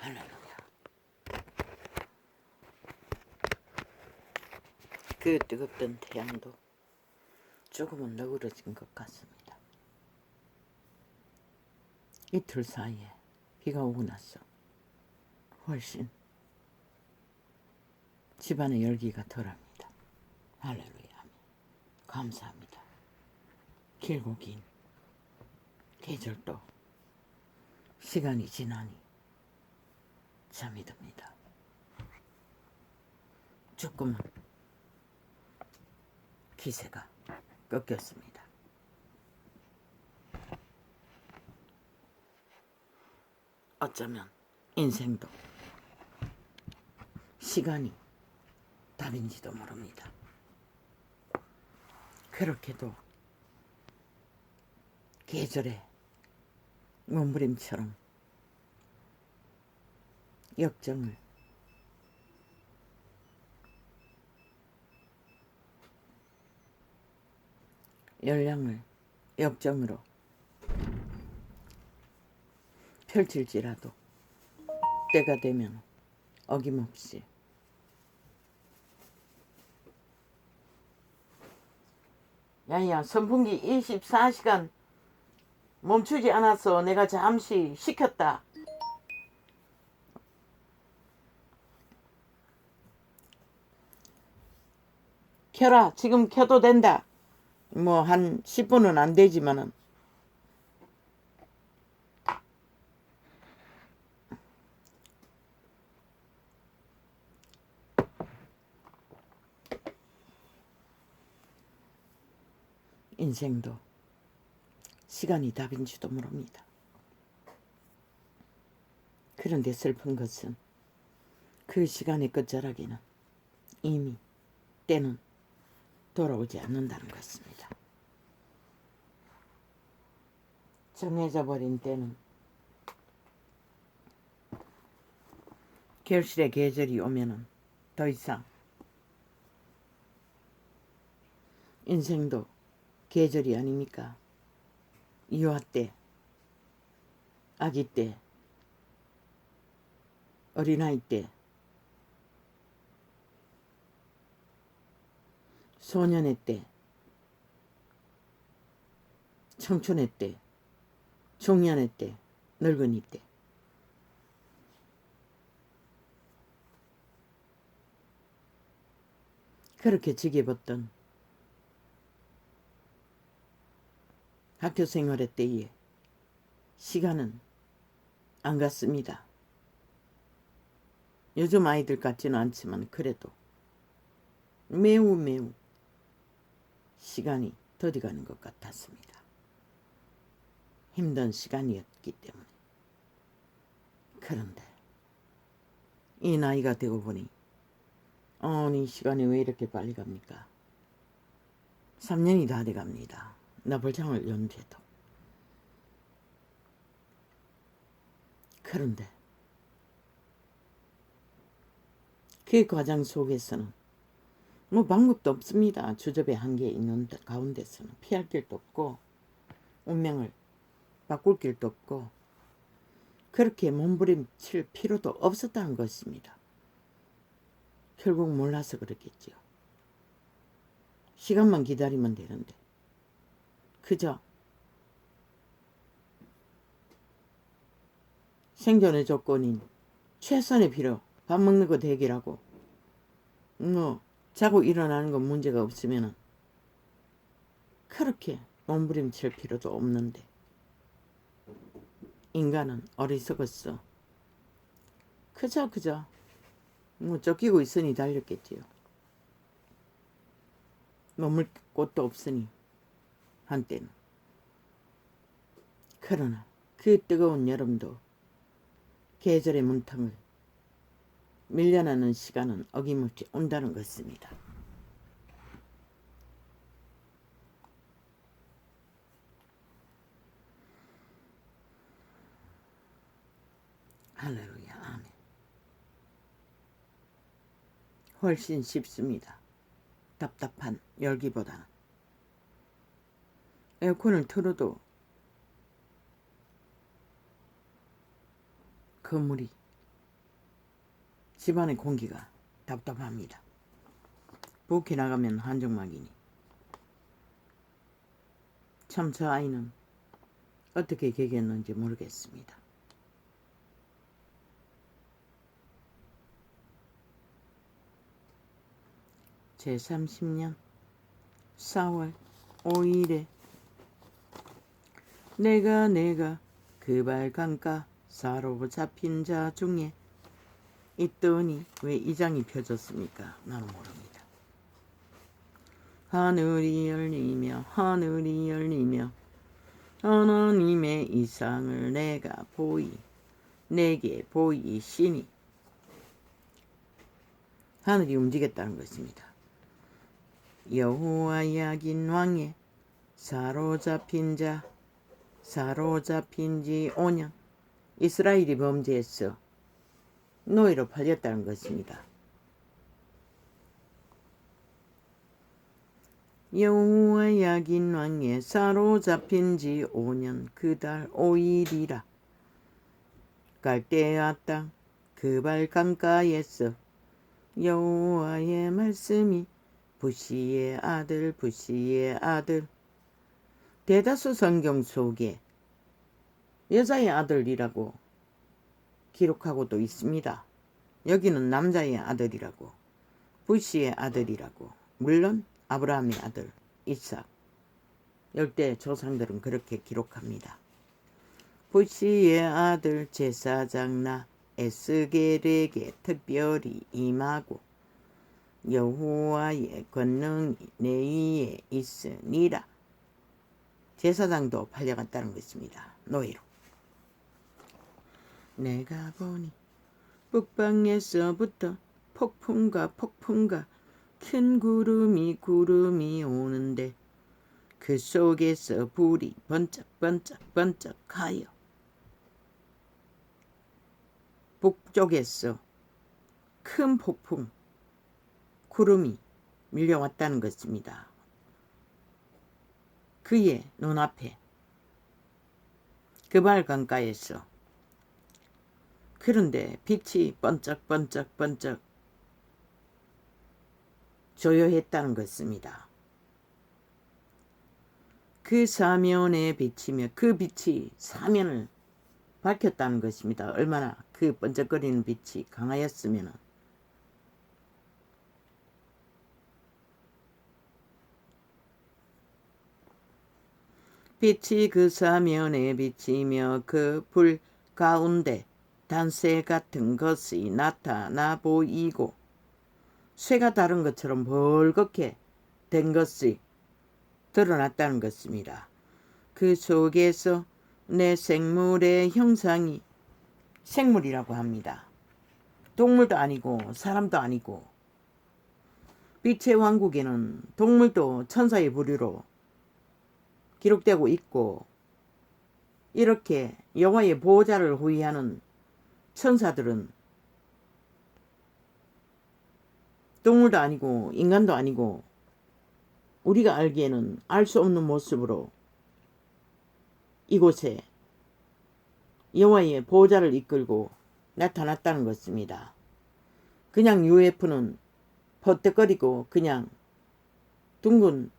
할렐루야. 그 뜨겁던 태양도 조금은 너그러진 것 같습니다. 이틀 사이에 비가 오고 나서 훨씬 집안의 열기가 덜합니다. 할렐루야. 감사합니다. 길고 긴 계절도 시간이 지나니 잠이 듭니다. 조금은 기세가 꺾였습니다. 어쩌면 인생도 시간이 답인지도 모릅니다. 그렇게도 계절의 몸부림처럼 역정을 열량을 역정으로 펼칠지라도 때가 되면 어김없이 야야 선풍기 24시간 멈추지 않았어. 내가 잠시 시켰다. 켜라. 지금 켜도 된다. 뭐 한 10분은 안 되지만은 인생도 시간이 답인지도 모릅니다. 그런데 슬픈 것은 그 시간의 끝자락에는 이미 때는 돌아오지 않는다는 것입니다. 정해져 버린 때는 결실의 계절이 오면은 더 이상 인생도 계절이 아니니까 유아 때, 아기 때, 어린아이 때, 소년의 때, 청춘의 때, 중년의 때, 늙은이 때. 그렇게 지겨웠던 학교 생활의 때에 시간은 안 갔습니다. 요즘 아이들 같지는 않지만 그래도 매우 시간이 더디가는 것 같았습니다. 힘든 시간이었기 때문에. 그런데 이 나이가 되고 보니 아니 시간이 왜 이렇게 빨리 갑니까? 3년이 다 돼갑니다. 나벌장을 연대도. 그런데 그 과정 속에서는 뭐 방법도 없습니다. 주접의 한계에 있는 가운데서는 피할 길도 없고 운명을 바꿀 길도 없고 그렇게 몸부림칠 필요도 없었다는 것입니다. 결국 몰라서 그렇겠지요. 시간만 기다리면 되는데 그저 생존의 조건인 최선의 필요, 밥 먹는 거 대기라고 뭐 자고 일어나는 건 문제가 없으면 그렇게 몸부림칠 필요도 없는데 인간은 어리석었어. 그저 뭐 쫓기고 있으니 달렸겠지요. 머물 곳도 없으니 한때는. 그러나 그 뜨거운 여름도 계절의 문턱을 밀려나는 시간은 어김없이 온다는 것입니다. 할렐루야. 아멘. 훨씬 쉽습니다. 답답한 열기보다는. 에어컨을 틀어도 건물이 집안의 공기가 답답합니다. 부엌에 나가면 한정막이니. 참 저 아이는 어떻게 개겼는지 모르겠습니다. 제30년 4월 5일에 내가 그 발강가 사로잡힌 자 중에 있더니 왜 이 장이 펴졌습니까? 나는 모릅니다. 하늘이 열리며 하나님의 이상을 내게 보이시니 하늘이 움직였다는 것입니다. 여호와 야긴 왕의 사로잡힌 지 5년 이스라엘이 범죄했어 노예로 팔렸다는 것입니다. 여호와 야긴 왕의 사로잡힌 지 5년 그 달 5일이라 갈대아 땅 그발 강가에서 여호와의 말씀이 부시의 아들 대다수 성경 속에 여자의 아들이라고 기록하고도 있습니다. 여기는 남자의 아들이라고 부시의 아들이라고 물론 아브라함의 아들 이삭 열대 조상들은 그렇게 기록합니다. 부시의 아들 제사장 나 에스겔에게 특별히 임하고 여호와의 권능이 내 위에 있으니라. 제사장도 팔려갔다는 것입니다. 노예로. 내가 보니 북방에서부터 폭풍과 큰 구름이 오는데 그 속에서 불이 번쩍하여 북쪽에서 큰 폭풍 구름이 밀려왔다는 것입니다. 그의 눈앞에 그발 강가에서 그런데 빛이 번쩍 조여했다는 것입니다. 그 사면에 비치며 그 빛이 사면을 밝혔다는 것입니다. 얼마나 그 번쩍거리는 빛이 강하였으면 빛이 그 사면에 비치며 그 불 가운데 단새 같은 것이 나타나 보이고 쇠가 다른 것처럼 벌겋게 된 것이 드러났다는 것입니다. 그 속에서 내 생물의 형상이 생물이라고 합니다. 동물도 아니고 사람도 아니고 빛의 왕국에는 동물도 천사의 부류로 기록되고 있고 이렇게 여호와의 보호자를 호위하는 천사들은 동물도 아니고 인간도 아니고 우리가 알기에는 알 수 없는 모습으로 이곳에 여호와의 보호자를 이끌고 나타났다는 것입니다. 그냥 UFO는 퍼뜩거리고 그냥 둥근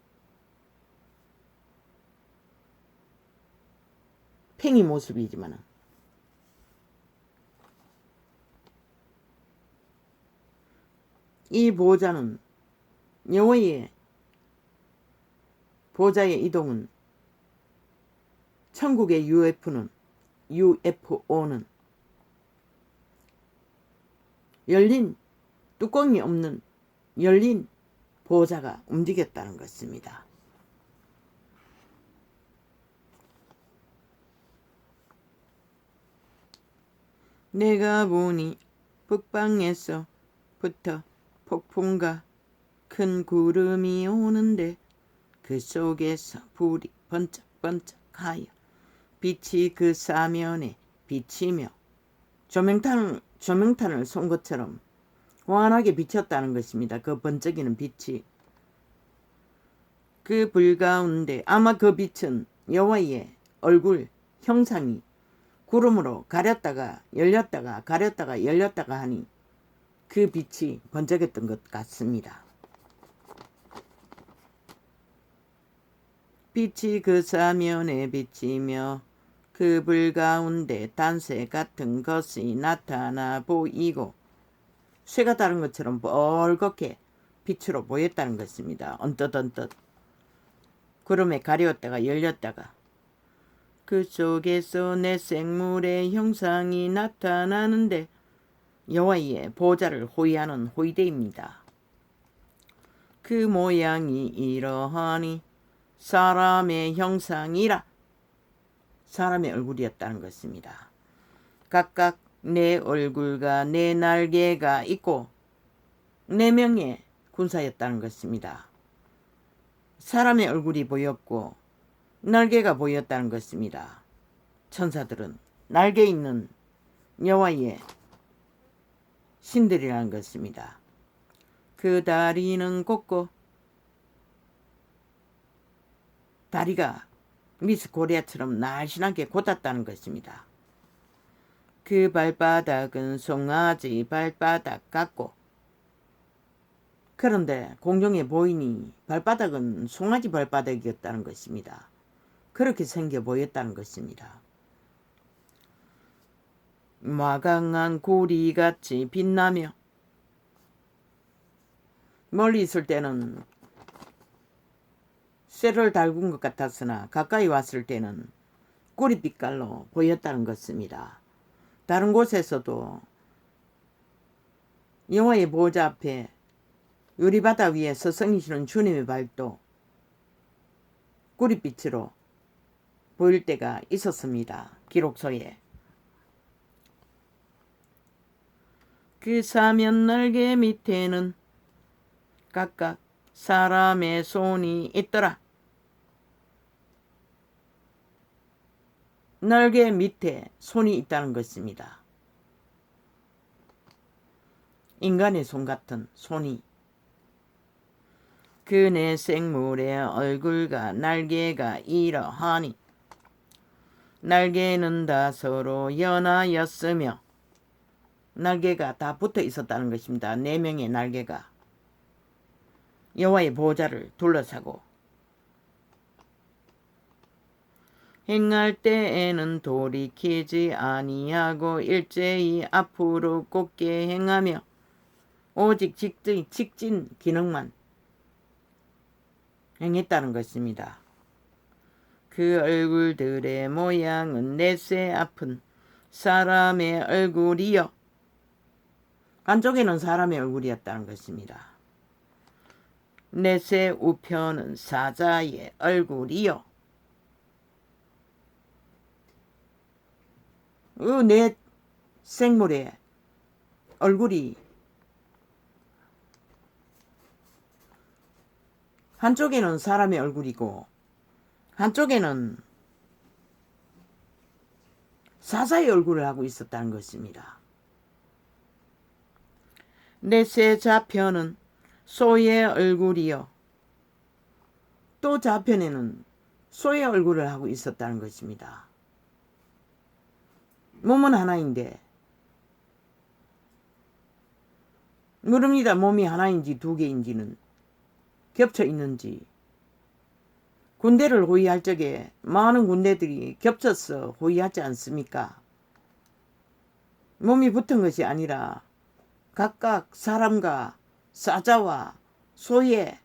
팽이 모습이지만 이 보호자는 여호와의 보호자의 이동은 천국의 UFO는 열린 뚜껑이 없는 열린 보호자가 움직였다는 것입니다. 내가 보니 북방에서부터 폭풍과 큰 구름이 오는데 그 속에서 불이 번쩍하여 빛이 그 사면에 비치며 조명탄을 쏜 것처럼 환하게 비쳤다는 것입니다. 그 번쩍이는 빛이 그 불 가운데 아마 그 빛은 여호와의 얼굴 형상이 구름으로 가렸다가 열렸다가 가렸다가 열렸다가 하니 그 빛이 번쩍였던 것 같습니다. 빛이 그 사면에 비치며 그 불 가운데 단새 같은 것이 나타나 보이고 쇠가 다른 것처럼 벌겋게 빛으로 보였다는 것입니다. 언뜻언뜻 구름에 가려웠다가 열렸다가 그 속에서 내 생물의 형상이 나타나는데 여호와의 보좌를 호위하는 호위대입니다. 그 모양이 이러하니 사람의 형상이라 사람의 얼굴이었다는 것입니다. 각각 내 얼굴과 내 날개가 있고 4명의 군사였다는 것입니다. 사람의 얼굴이 보였고 날개가 보였다는 것입니다. 천사들은 날개 있는 여호와의 신들이라는 것입니다. 그 다리는 곱고 다리가 미스 고리아처럼 날씬하게 곧았다는 것입니다. 그 발바닥은 송아지 발바닥 같고 그런데 공중에 보이니 발바닥은 송아지 발바닥이었다는 것입니다. 그렇게 생겨 보였다는 것입니다. 마강한 구리같이 빛나며 멀리 있을 때는 쇠를 달군 것 같았으나 가까이 왔을 때는 구릿빛깔로 보였다는 것입니다. 다른 곳에서도 여호와의 보좌 앞에 유리바다 위에 서성이시는 주님의 발도 구릿빛으로 보일 때가 있었습니다. 기록서에. 그 사면 날개 밑에는 각각 사람의 손이 있더라. 날개 밑에 손이 있다는 것입니다. 인간의 손 같은 손이 그 네 생물의 얼굴과 날개가 이러하니 날개는 다 서로 연하였으며 날개가 다 붙어 있었다는 것입니다. 4명의 날개가 여호와의 보좌를 둘러싸고 행할 때에는 돌이키지 아니하고 일제히 앞으로 곧게 행하며 오직 직진 기능만 행했다는 것입니다. 그 얼굴들의 모양은 넷새 아픈 사람의 얼굴이요. 한쪽에는 사람의 얼굴이었다는 것입니다. 넷새 우편은 사자의 얼굴이요. 내 생물의 얼굴이 한쪽에는 사람의 얼굴이고 한쪽에는 사자의 얼굴을 하고 있었다는 것입니다. 넷새 좌편은 소의 얼굴이요. 또 좌편에는 소의 얼굴을 하고 있었다는 것입니다. 몸은 하나인데 모릅니다. 몸이 하나인지 2개인지는 겹쳐 있는지. 군대를 호위할 적에 많은 군대들이 겹쳐서 호위하지 않습니까? 몸이 붙은 것이 아니라 각각 사람과 사자와 소의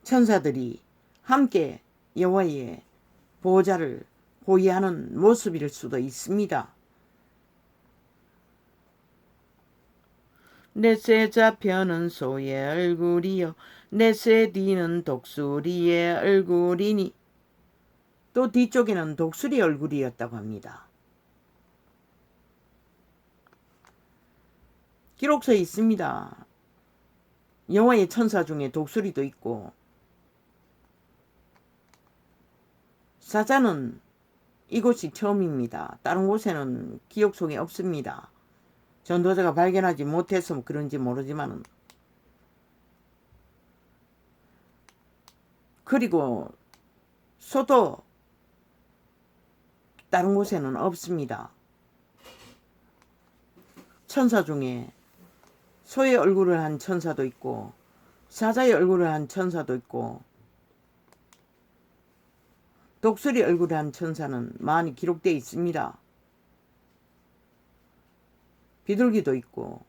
천사들이 함께 여호와의 보좌를 호위하는 모습일 수도 있습니다. 넷새 좌편은 소의 얼굴이요 넷새 뒤는 독수리의 얼굴이니 또 뒤쪽에는 독수리 얼굴이었다고 합니다. 기록서에 있습니다. 여호와의 천사 중에 독수리도 있고 사자는 이곳이 처음입니다. 다른 곳에는 기록 속에 없습니다. 전도자가 발견하지 못해서 그런지 모르지만 그리고 소도 다른 곳에는 없습니다. 천사 중에 소의 얼굴을 한 천사도 있고 사자의 얼굴을 한 천사도 있고 독수리 얼굴을 한 천사는 많이 기록되어 있습니다. 비둘기도 있고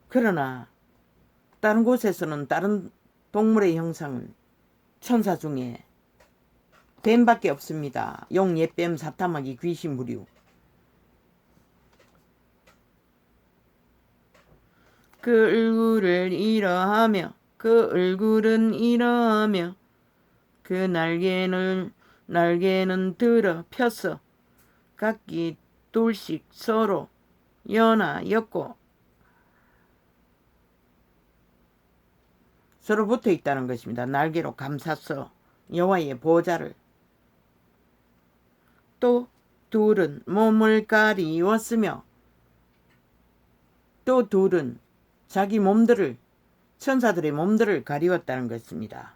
그러나 다른 곳에서는 다른 동물의 형상은 천사 중에 뱀밖에 없습니다. 용, 옅뱀, 사타마귀, 귀신, 무류. 그 얼굴을 이러하며 그 얼굴은 이러하며 그 날개는 들어 펴서 각기 둘씩 서로 연하였고 서로 붙어 있다는 것입니다. 날개로 감쌌어. 여호와의 보좌를. 또 둘은 몸을 가리웠으며 또 둘은 자기 몸들을 천사들의 몸들을 가리웠다는 것입니다.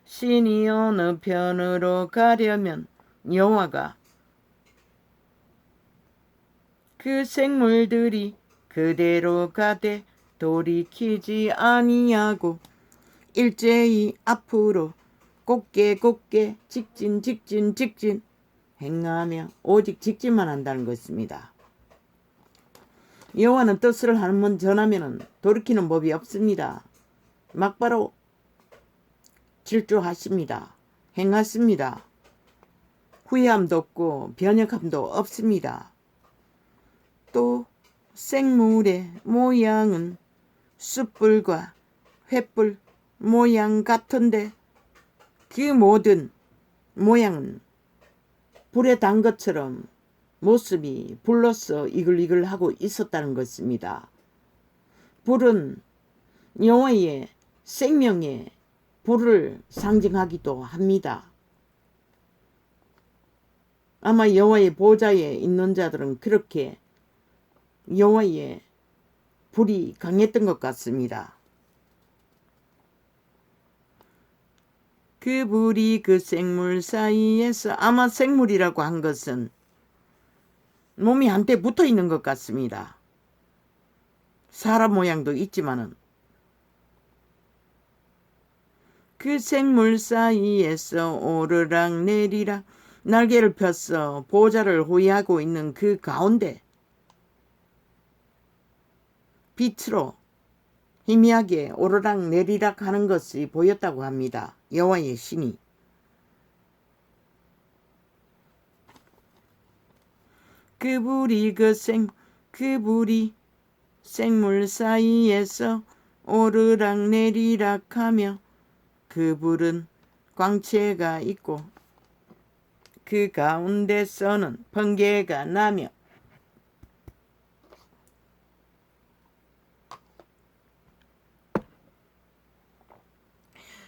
신이 어느 편으로 가려면 여호와가 그 생물들이 그대로 가되 돌이키지 아니하고 일제히 앞으로 곧게 직진 행하며 오직 직진만 한다는 것입니다. 여호와는 뜻을 한번 전하면 돌이키는 법이 없습니다. 막바로 질주하십니다. 행하십니다. 후회함도 없고 변역함도 없습니다. 또 생물의 모양은 숯불과 횃불 모양 같은데 그 모든 모양은 불에 단 것처럼 모습이 불로써 이글이글하고 있었다는 것입니다. 불은 여호와의 생명의 불을 상징하기도 합니다. 아마 여호와의 보좌에 있는 자들은 그렇게 여호와의 불이 강했던 것 같습니다. 그 불이 그 생물 사이에서 아마 생물이라고 한 것은 몸이 한때 붙어 있는 것 같습니다. 사람 모양도 있지만은 그 생물 사이에서 오르락 내리락 날개를 펴서 보좌를 호위하고 있는 그 가운데 빛으로 희미하게 오르락 내리락 하는 것이 보였다고 합니다. 여호와의 신이. 그 불이 생물 사이에서 오르락 내리락 하며 그 불은 광채가 있고 그 가운데서는 번개가 나며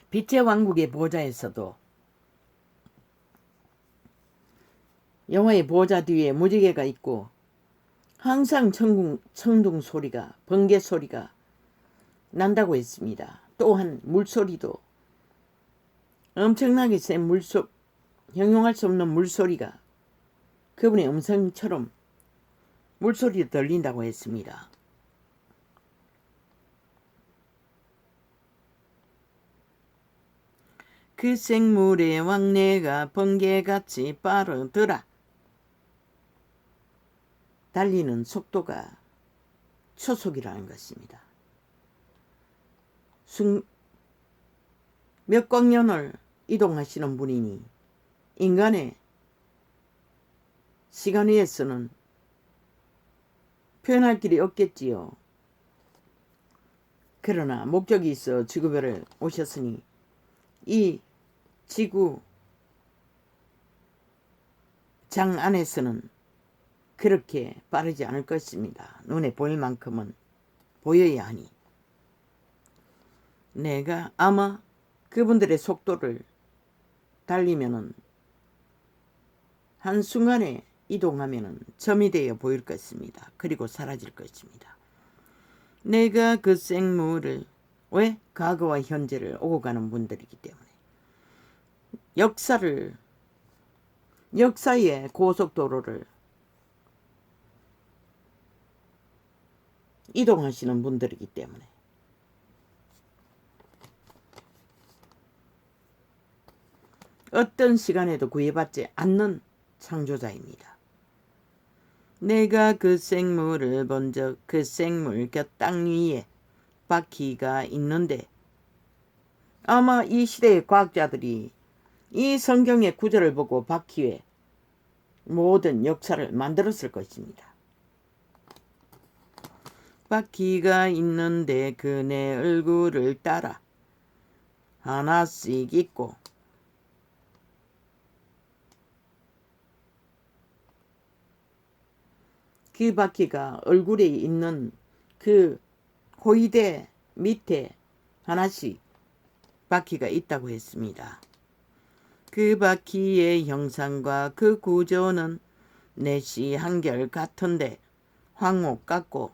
빛의 왕국의 보좌에서도 여호와의 보좌 뒤에 무지개가 있고 항상 청둥 소리가 번개 소리가 난다고 했습니다. 또한 물소리도 엄청나게 센 형용할 수 없는 물소리가 그분의 음성처럼 물소리가 들린다고 했습니다. 그 생물의 왕래가 번개같이 빠르더라. 달리는 속도가 초속이라는 것입니다. 몇 광년을 이동하시는 분이니 인간의 시간 위에서는 표현할 길이 없겠지요. 그러나 목적이 있어 지구별에 오셨으니 이 지구 장 안에서는 그렇게 빠르지 않을 것입니다. 눈에 보일 만큼은 보여야 하니 내가 아마 그분들의 속도를 달리면은 한순간에 이동하면은 점이 되어 보일 것입니다. 그리고 사라질 것입니다. 내가 그 생물을 왜 과거와 현재를 오고 가는 분들이기 때문에 역사의 고속도로를 이동하시는 분들이기 때문에. 어떤 시간에도 구애받지 않는 창조자입니다. 내가 그 생물을 본 적 그 생물 곁 땅 위에 바퀴가 있는데, 아마 이 시대의 과학자들이 이 성경의 구절을 보고 바퀴의 모든 역사를 만들었을 것입니다. 바퀴가 있는데 그 내 얼굴을 따라 하나씩 있고, 그 바퀴가 얼굴에 있는 그 호이대 밑에 하나씩 바퀴가 있다고 했습니다. 그 바퀴의 형상과 그 구조는 넷이 한결 같은데 황옥 같고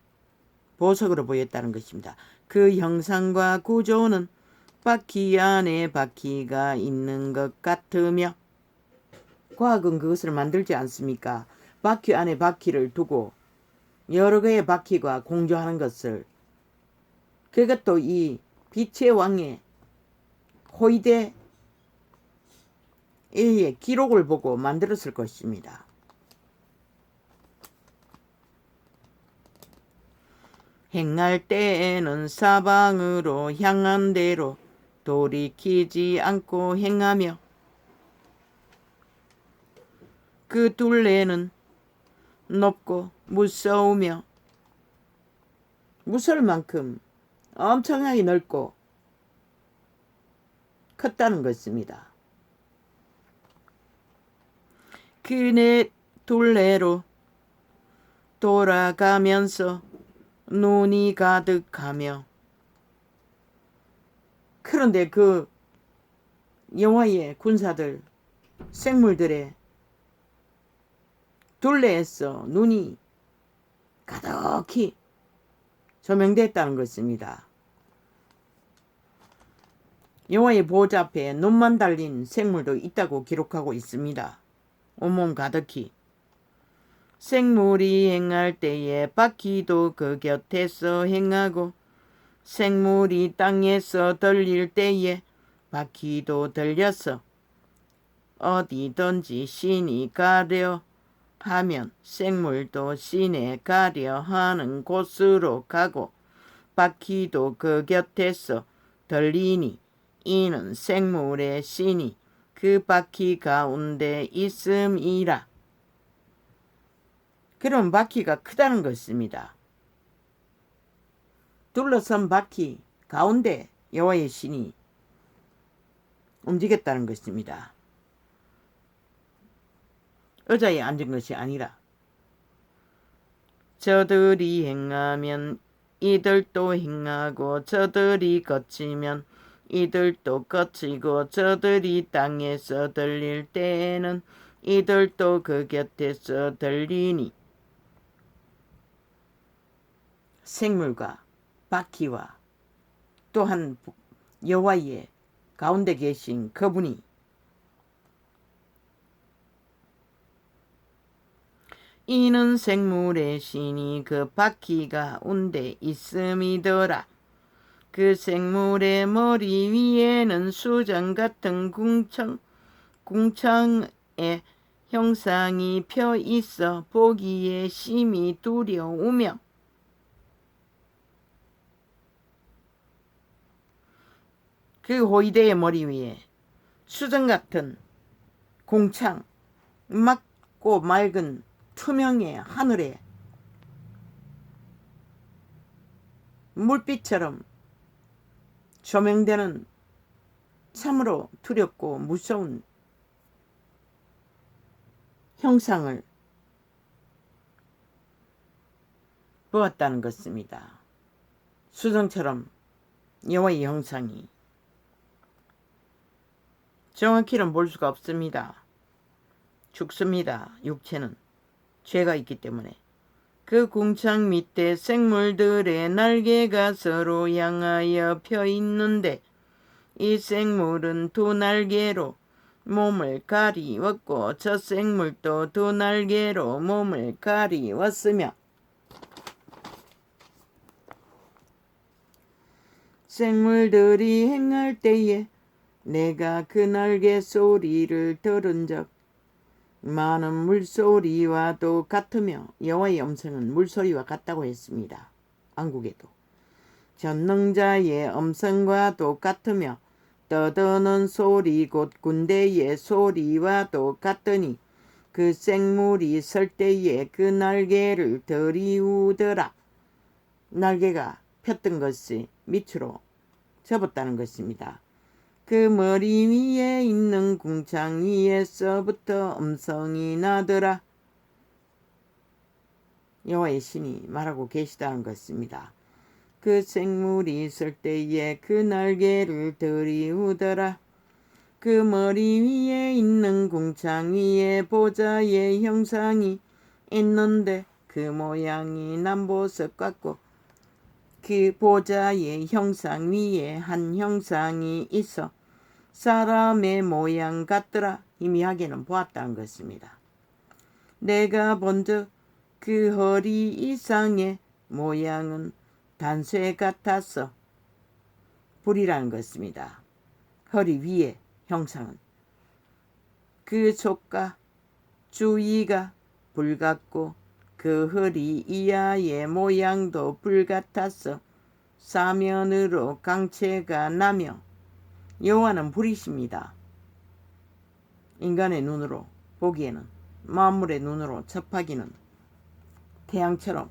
보석으로 보였다는 것입니다. 그 형상과 구조는 바퀴 안에 바퀴가 있는 것 같으며, 과학은 그것을 만들지 않습니까? 바퀴 안에 바퀴를 두고 여러 개의 바퀴가 공조하는 것을, 그것도 이 빛의 왕의 호이대 A의 기록을 보고 만들었을 것입니다. 행할 때에는 사방으로 향한 대로 돌이키지 않고 행하며, 그 둘레는 높고 무서우며, 무서울 만큼 엄청나게 넓고 컸다는 것입니다. 그 네 둘레로 돌아가면서 눈이 가득하며, 그런데 그 여호와의 군사들, 생물들의 둘레에서 눈이 가득히 조명됐다는 것입니다. 여호와의 보좌 앞에 눈만 달린 생물도 있다고 기록하고 있습니다. 온몸 가득히. 생물이 행할 때에 바퀴도 그 곁에서 행하고, 생물이 땅에서 들릴 때에 바퀴도 들려서 어디든지 신이 가려 하면 생물도 신에 가려 하는 곳으로 가고, 바퀴도 그 곁에서 들리니 이는 생물의 신이 그 바퀴 가운데 있음이라. 그럼 바퀴가 크다는 것입니다. 둘러선 바퀴 가운데 여호와의 신이 움직였다는 것입니다. 의자에 앉은 것이 아니라, 저들이 행하면 이들도 행하고, 저들이 거치면 이들도 거치고, 저들이 땅에서 들릴 때에는 이들도 그 곁에서 들리니, 생물과 바퀴와 또한 여호와의 가운데 계신 그분이 이는 생물의 신이 그 바퀴 가운데 있음이더라. 그 생물의 머리 위에는 수정 같은 궁창의 형상이 펴 있어 보기에 심히 두려우며, 그 호이대의 머리 위에 수정 같은 궁창, 맑고 맑은 투명의 하늘에 물빛처럼 조명되는 참으로 두렵고 무서운 형상을 보았다는 것입니다. 수정처럼 여호와의 형상이, 정확히는 볼 수가 없습니다. 죽습니다. 육체는 죄가 있기 때문에. 그 궁창 밑에 생물들의 날개가 서로 향하여 펴 있는데, 이 생물은 두 날개로 몸을 가리웠고, 저 생물도 두 날개로 몸을 가리웠으며, 생물들이 행할 때에 내가 그 날개 소리를 들은 적 많은 물소리와도 같으며 여호와의 음성은 물소리와 같다고 했습니다. 안국에도 전능자의 음성과도 같으며 떠드는 소리 곧 군대의 소리와도 같더니 그 생물이 설 때에 그 날개를 들이우더라. 날개가 폈던 것이 밑으로 접었다는 것입니다. 그 머리 위에 있는 궁창 위에서부터 음성이 나더라. 여호와의 신이 말하고 계시다는 것입니다. 그 생물이 있을 때에 그 날개를 들이우더라. 그 머리 위에 있는 궁창 위에 보좌의 형상이 있는데 그 모양이 남보석 같고 그 보좌의 형상 위에 한 형상이 있어 사람의 모양 같더라. 희미하게는 보았다는 것입니다. 내가 본즉 그 허리 이상의 모양은 단쇠 같았어. 불이라는 것입니다. 허리 위에 형상은 그 속과 주위가 불 같고 그 허리 이하의 모양도 불 같았어. 사면으로 강체가 나며 여호와는 불이십니다. 인간의 눈으로 보기에는 만물의 눈으로 접하기는 태양처럼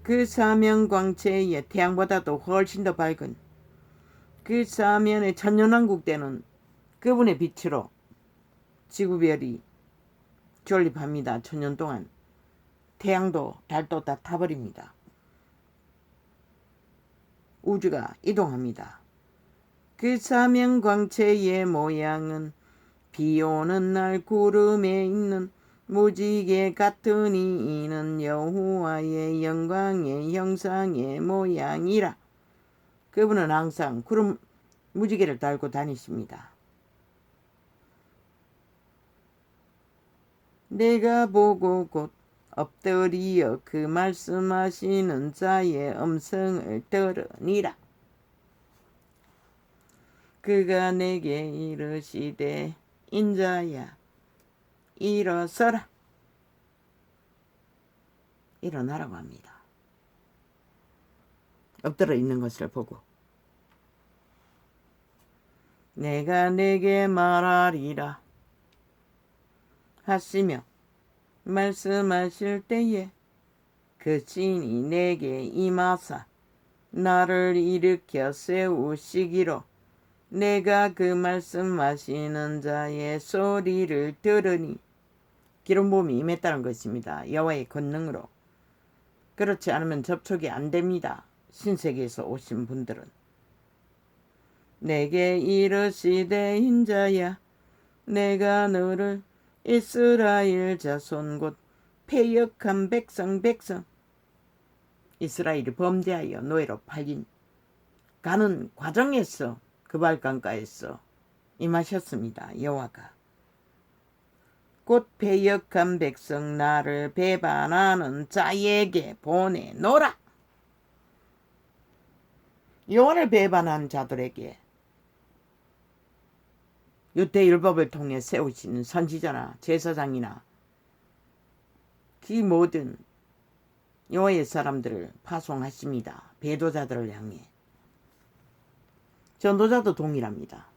그 사면 광채에 태양보다도 훨씬 더 밝은 그 사면의 천년왕국 때는 그분의 빛으로 지구별이 존립합니다. 천년 동안 태양도 달도 다 타버립니다. 우주가 이동합니다. 그 사면 광채의 모양은 비 오는 날 구름에 있는 무지개 같으니 이는 여호와의 영광의 형상의 모양이라. 그분은 항상 구름 무지개를 달고 다니십니다. 내가 보고 곧 엎드리어 그 말씀하시는 자의 음성을 들으니라. 그가 내게 이르시되 인자야 일어서라. 일어나라고 합니다. 엎드려 있는 것을 보고 내가 내게 말하리라 하시며 말씀하실 때에 그 신이 내게 임하사 나를 일으켜 세우시기로 내가 그 말씀하시는 자의 소리를 들으니 기름부음이 임했다는 것입니다. 여호와의 권능으로. 그렇지 않으면 접촉이 안 됩니다. 신세계에서 오신 분들은. 내게 이르시되 인자야 내가 너를 이스라엘 자손 곧 패역한 백성 이스라엘이 범죄하여 노예로 팔린 가는 과정에서 그발강가에서 임하셨습니다. 여호와가 곧 패역한 백성 나를 배반하는 자에게 보내노라. 여호와를 배반한 자들에게 유대율법을 통해 세우시는 선지자나 제사장이나 그 모든 여호와의 사람들을 파송하십니다. 배도자들을 향해. 전도자도 동일합니다.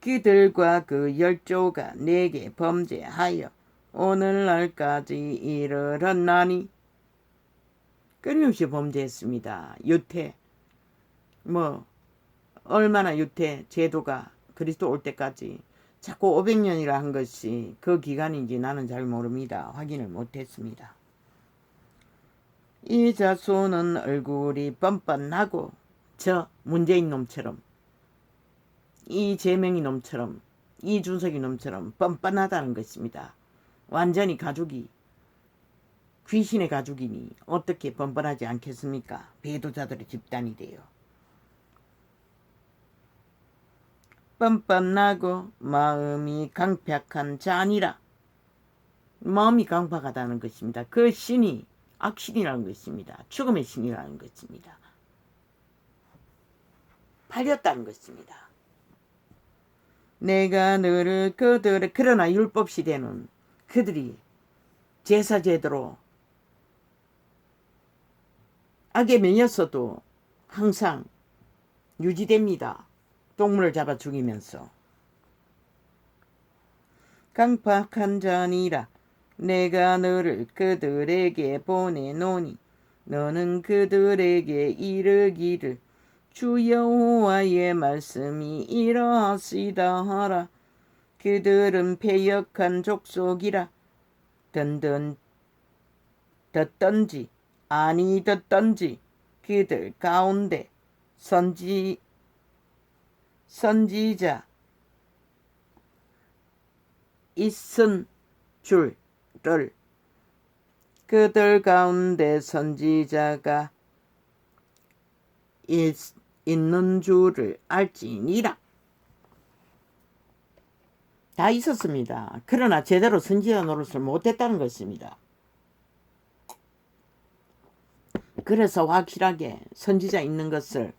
그들과 그 열조가 내게 범죄하여 오늘날까지 이르렀나니 끊임없이 범죄했습니다. 유태 얼마나 유태 제도가 그리스도 올 때까지 자꾸 500년이라 한 것이 그 기간인지 나는 잘 모릅니다. 확인을 못했습니다. 이 자손은 얼굴이 뻔뻔하고 저 문재인 놈처럼 이재명이 놈처럼 이준석이 놈처럼 뻔뻔하다는 것입니다. 완전히 가죽이 귀신의 가죽이니 어떻게 뻔뻔하지 않겠습니까? 배도자들의 집단이 돼요. 뻔뻔하고 마음이 강팍한 자니라. 마음이 강팍하다는 것입니다. 그 신이 악신이라는 것입니다. 죽음의 신이라는 것입니다. 팔렸다는 것입니다. 내가 너를 그들의 그러나 율법 시대는 그들이 제사 제도로 악에 밀렸어도 항상 유지됩니다. 동물을 잡아 죽이면서. 강팍한 자니라 내가 너를 그들에게 보내노니 너는 그들에게 이르기를 주 여호와의 말씀이 이러하시다 하라. 그들은 패역한 족속이라 듣던지 아니 듣던지 그들 가운데 선지자 있은 줄을 그들 가운데 선지자가 있는 줄을 알지니라. 다 있었습니다. 그러나 제대로 선지자 노릇을 못했다는 것입니다. 그래서 확실하게 선지자 있는 것을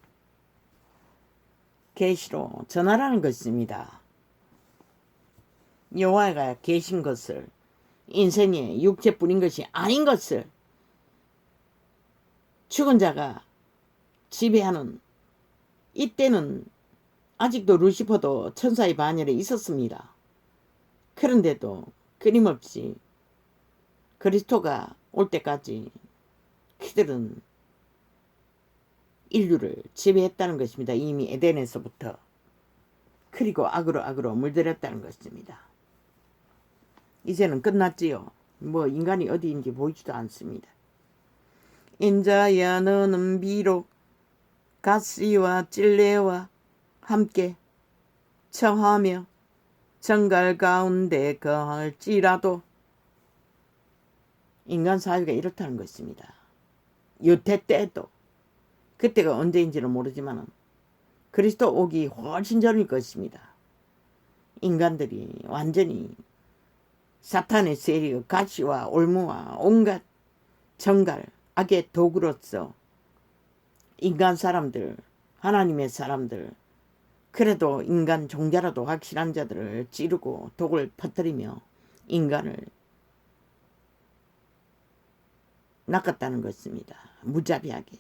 계시로 전하라는 것입니다. 여호와가 계신 것을, 인생에 육체뿐인 것이 아닌 것을, 죽은 자가 지배하는 이때는 아직도 루시퍼도 천사의 반열에 있었습니다. 그런데도 끊임없이 그리스도가 올 때까지 그들은 인류를 지배했다는 것입니다. 이미 에덴에서부터. 그리고 악으로 물들였다는 것입니다. 이제는 끝났지요. 뭐 인간이 어디인지 보이지도 않습니다. 인자야 너는 비록 가시와 찔레와 함께 처하며 정갈 가운데 거할지라도 인간 사회가 이렇다는 것입니다. 유태 때도 그때가 언제인지는 모르지만 그리스도 오기 훨씬 전일 것입니다. 인간들이 완전히 사탄의 세력, 가시와 올무와 온갖 정갈, 악의 도구로서 인간 사람들, 하나님의 사람들, 그래도 인간 종자라도 확실한 자들을 찌르고 독을 퍼뜨리며 인간을 낚았다는 것입니다. 무자비하게.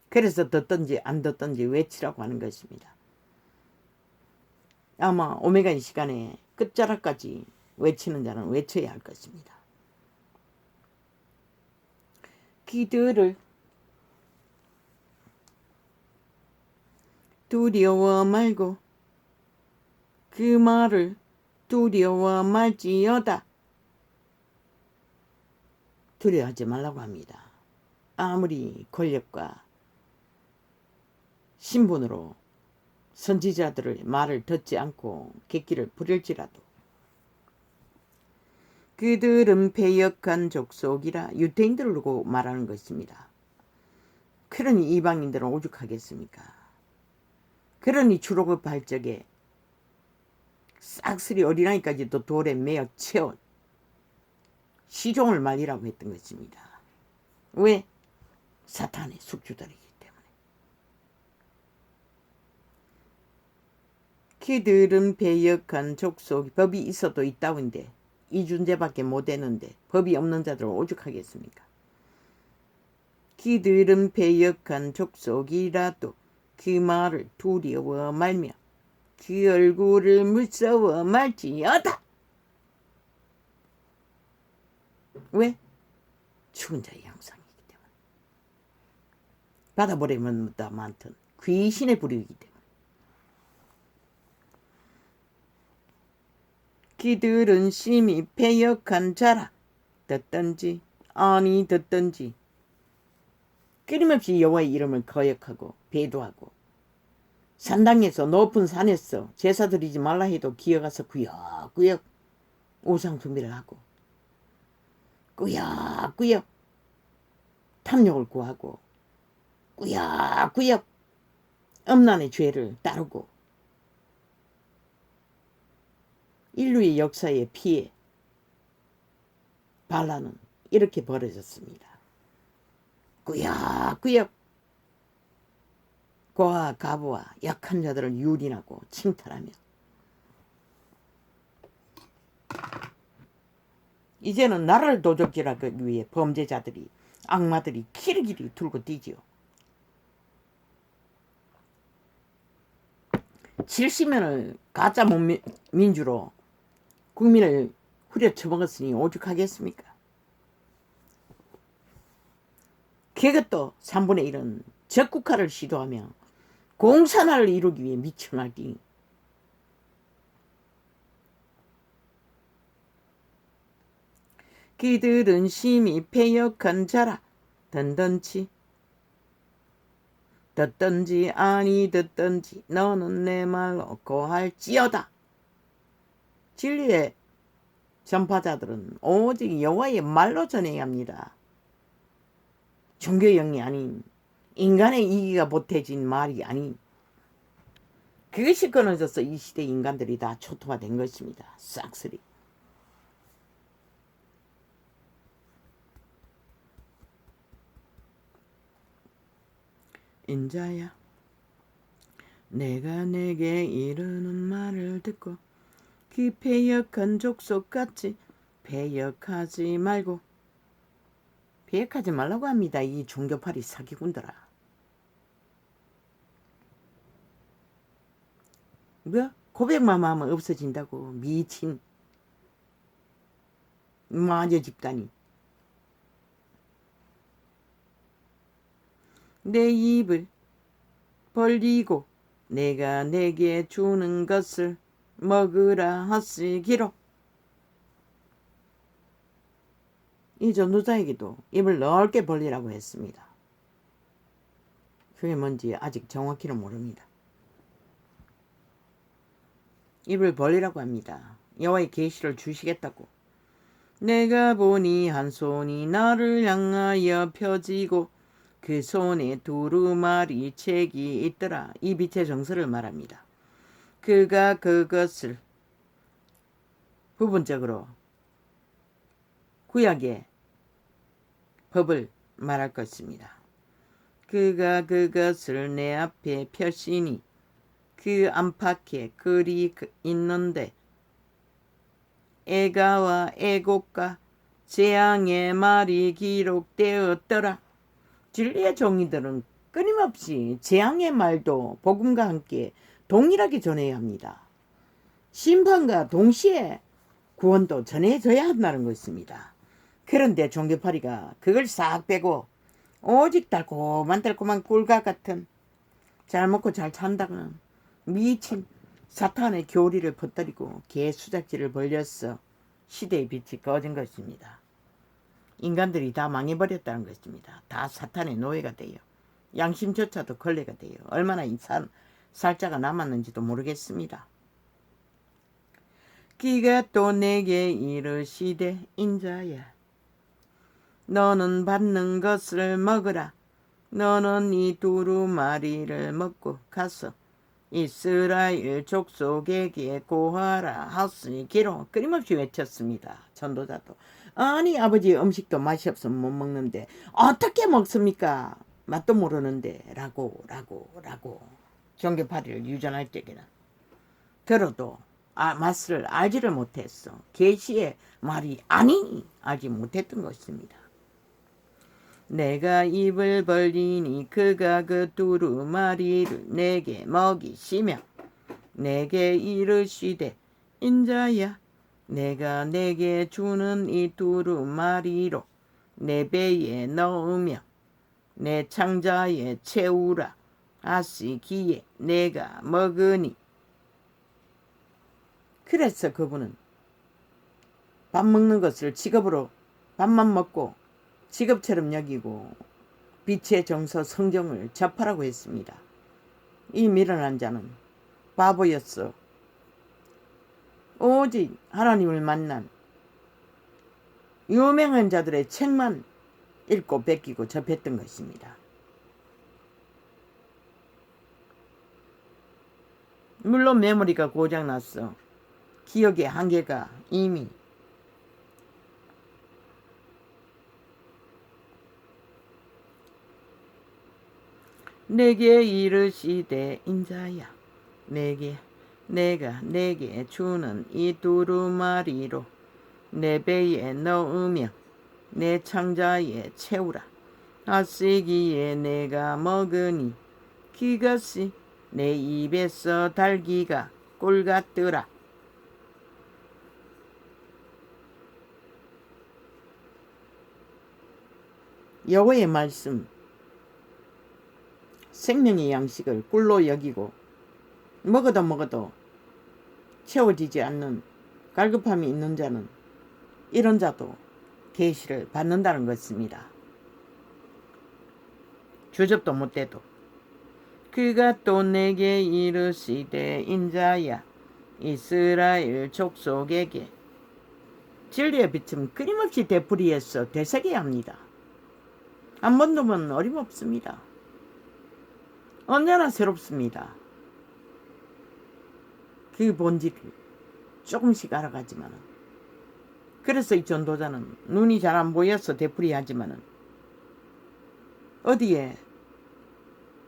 그래서 듣든지 안 듣든지 외치라고 하는 것입니다. 아마 오메가 이 시간에 끝자락까지 외치는 자는 외쳐야 할 것입니다. 그들을 두려워 말고 그 말을 두려워 말지어다. 두려워하지 말라고 합니다. 아무리 권력과 신분으로 선지자들의 말을 듣지 않고 객기를 부릴지라도 그들은 패역한 족속이라 유대인들을 두고 말하는 것입니다. 그러니 이방인들은 오죽하겠습니까? 그러니 주록의 발적에 싹쓸이 어린아이까지도 돌에 매어 채워 시종을 말리라고 했던 것입니다. 왜? 사탄의 숙주들이기 때문에. 그들은 패역한 족속, 법이 있어도 있다운데 이준제밖에 못했는데 법이 없는 자들은 오죽하겠습니까? 그들은 패역한 족속이라도 그 말을 두려워 말며 그 얼굴을 무서워 말지어다. 왜? 죽은 자의 형상이기 때문에. 받아버리면 많든 귀신의 부류이기 때문에. 그들은 심히 패역한 자라. 듣든지 아니 듣든지 끊임없이 여호와의 이름을 거역하고 배도하고 산당에서 높은 산에서 제사 드리지 말라 해도 기어가서 구역구역 우상 숭배를 하고 꾸역꾸역 탐욕을 구하고 꾸역꾸역 엄난의 죄를 따르고 인류의 역사의 피해 반란은 이렇게 벌어졌습니다. 꾸역꾸역 고아 가부와 약한 자들을 유린하고 칭탈하며 이제는 나라를 도적질하기 위해 범죄자들이 악마들이 키르기리 들고 뛰지요. 70년을 가짜 민주로 국민을 후려쳐먹었으니 오죽하겠습니까? 그것도 3분의 1은 적국화를 시도하며 공산화를 이루기 위해 미쳐날뛰니 그들은 심히 패역한 자라 던던치 듣든지 아니 듣든지 너는 내 말로 고할지어다. 진리의 전파자들은 오직 여호와의 말로 전해야 합니다. 종교형이 아닌 인간의 이기가 보태진 말이 아닌 그것이 끊어져서 이 시대 인간들이 다 초토화된 것입니다. 싹쓸이. 인자야, 내가 내게 이르는 말을 듣고 그 패역한 족속같이 패역하지 말고 패역하지 말라고 합니다. 이 종교파리 사기꾼들아. 뭐? 고백만 하면 없어진다고 미친 마녀 집단이. 내 입을 벌리고 내가 내게 주는 것을 먹으라 하시기로. 이 전도자에게도 입을 넓게 벌리라고 했습니다. 그게 뭔지 아직 정확히는 모릅니다. 입을 벌리라고 합니다. 여호와의 계시를 주시겠다고. 내가 보니 한 손이 나를 향하여 펴지고 그 손에 두루마리 책이 있더라. 이 빛의 정서를 말합니다. 그가 그것을 부분적으로 구약의 법을 말할 것입니다. 그가 그것을 내 앞에 펴시니 그 안팎에 글이 있는데 애가와 애곡과 재앙의 말이 기록되었더라. 진리의 종이들은 끊임없이 재앙의 말도 복음과 함께 동일하게 전해야 합니다. 심판과 동시에 구원도 전해져야 한다는 것입니다. 그런데 종교파리가 그걸 싹 빼고 오직 달콤한 꿀과 같은 잘 먹고 잘 산다고는 미친 사탄의 교리를 퍼뜨리고 개수작지를 벌렸어 시대의 빛이 꺼진 것입니다. 인간들이 다 망해버렸다는 것입니다. 다 사탄의 노예가 돼요. 양심조차도 걸레가 돼요. 얼마나 이 살자가 남았는지도 모르겠습니다. 그가 또 내게 이르시되 인자야, 너는 받는 것을 먹으라. 너는 이 두루마리를 먹고 가서 이스라엘 족속에게 고하라 하시기로. 끊임없이 외쳤습니다. 전도자도. 아니 아버지 음식도 맛이 없으면 못 먹는데 어떻게 먹습니까? 맛도 모르는데 라고 종교파리를 유전할 적에는 들어도 맛을 알지를 못했어. 계시의 말이 아니니 알지 못했던 것입니다. 내가 입을 벌리니 그가 그 두루마리를 내게 먹이시며 내게 이르시되 인자야, 내가 내게 주는 이 두루마리로 내 배에 넣으며 내 창자에 채우라 하시기에 내가 먹으니. 그래서 그분은 밥 먹는 것을 직업으로 밥만 먹고 직업처럼 여기고 빛의 정서 성경을 접하라고 했습니다. 이 미련한 자는 바보였어. 오직 하나님을 만난 유명한 자들의 책만 읽고 베끼고 접했던 것입니다. 물론 메모리가 고장났어. 기억의 한계가 이미 내게 이르시되 인자야 내가 내게 주는 이 두루마리로 내 배에 넣으며 내 창자에 채우라. 하시기에 내가 먹으니 그것이 내 입에서 달기가 꿀 같더라. 여호와의 말씀, 생명의 양식을 꿀로 여기고 먹어도 채워지지 않는 갈급함이 있는 자는 이런 자도 계시를 받는다는 것입니다. 주접도 못돼도 그가 또 내게 이르시되 인자야 이스라엘 족속에게 진리의 빛은 끊임없이 되풀이해서 되새겨야 합니다. 한 번 보면 어림없습니다. 언제나 새롭습니다. 그 본질을 조금씩 알아가지만은, 그래서 이 전도자는 눈이 잘 안 보여서 되풀이하지만은 어디에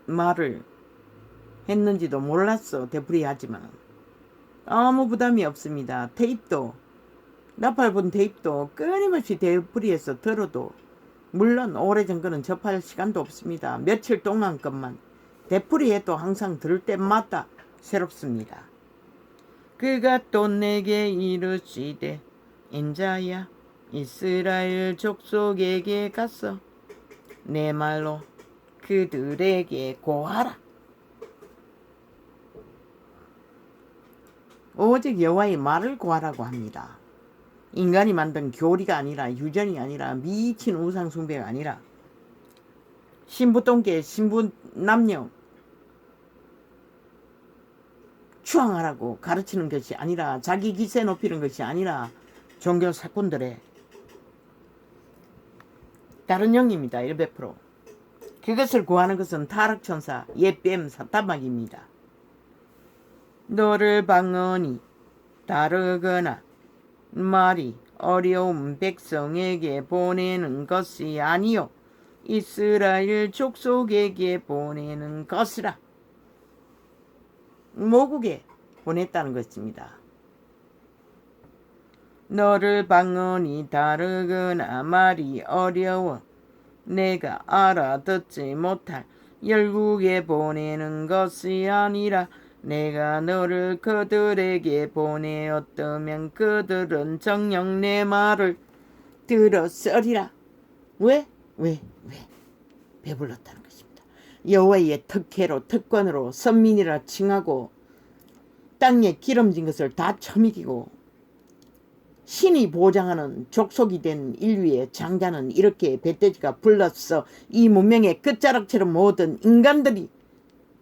말을 했는지도 몰랐어 되풀이하지만은 아무 부담이 없습니다. 테이프도, 나팔분 테이프도 끊임없이 되풀이해서 들어도, 물론 오래전 거는 접할 시간도 없습니다. 며칠 동안 것만 되풀이해도 항상 들을 때마다 새롭습니다. 그가 또 내게 이르시되 인자야 이스라엘 족속에게 가서 내 말로 그들에게 고하라. 오직 여호와의 말을 고하라고 합니다. 인간이 만든 교리가 아니라, 유전이 아니라, 미친 우상 숭배가 아니라, 신부똥개 신부 남녀 추앙하라고 가르치는 것이 아니라, 자기 기세 높이는 것이 아니라 종교 사건들의 다른 영입니다. 100%. 그것을 구하는 것은 타락천사 예뱀 사타막입니다. 너를 방언이 다르거나 말이 어려운 백성에게 보내는 것이 아니요 이스라엘 족속에게 보내는 것이라. 모국에 보냈다는 것입니다. 너를 방언이 다르거나 말이 어려워 내가 알아듣지 못할 열국에 보내는 것이 아니라 내가 너를 그들에게 보내었다면 그들은 정녕 내 말을 들었으리라. 왜? 배불렀다는 것입니다. 여호와의 특혜로, 특권으로 선민이라 칭하고 땅에 기름진 것을 다 처먹이고 신이 보장하는 족속이 된 인류의 장자는 이렇게 배돼지가 불렀어. 이 문명의 끝자락처럼 모든 인간들이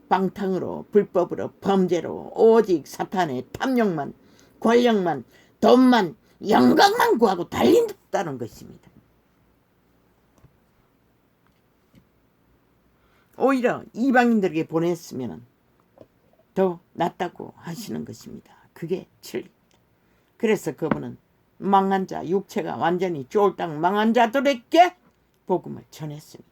방탕으로, 불법으로, 범죄로 오직 사탄의 탐욕만, 권력만, 돈만, 영광만 구하고 달린다는 것입니다. 오히려 이방인들에게 보냈으면 더 낫다고 하시는 것입니다. 그게 진리입니다. 그래서 그분은 망한 자, 육체가 완전히 쫄딱 망한 자들에게 복음을 전했습니다.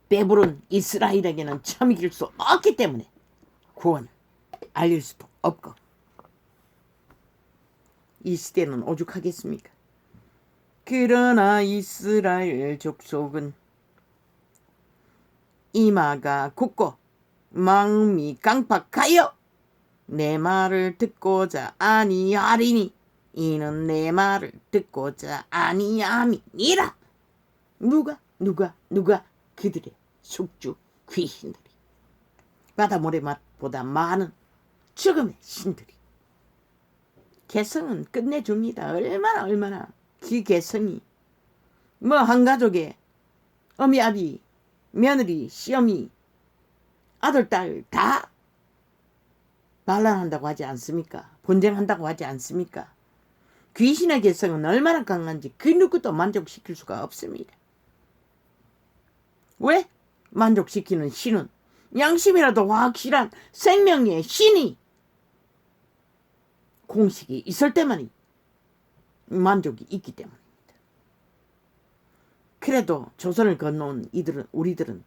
배부른 이스라엘에게는 처먹일 수 없기 때문에 구원을 알릴 수도 없고, 이 시대는 오죽하겠습니까? 그러나 이스라엘 족속은 이마가 굳고 마음이 강팍하여 내 말을 듣고자 아니하리니 이는 내 말을 듣고자 아니함이니라. 누가 그들의 숙주 귀신들이, 바다 모래맛보다 많은 죽음의 신들이. 개성은 끝내줍니다. 얼마나 그 개성이 뭐 한 가족에 어미 아비 며느리 시어미 아들 딸 다 반란한다고 하지 않습니까? 분쟁한다고 하지 않습니까? 귀신의 개성은 얼마나 강한지 그 누구도 만족시킬 수가 없습니다. 왜? 만족시키는 신은 양심이라도 확실한 생명의 신이 공식이 있을 때만이 만족이 있기 때문입니다. 그래도 조선을 건너온 우리들은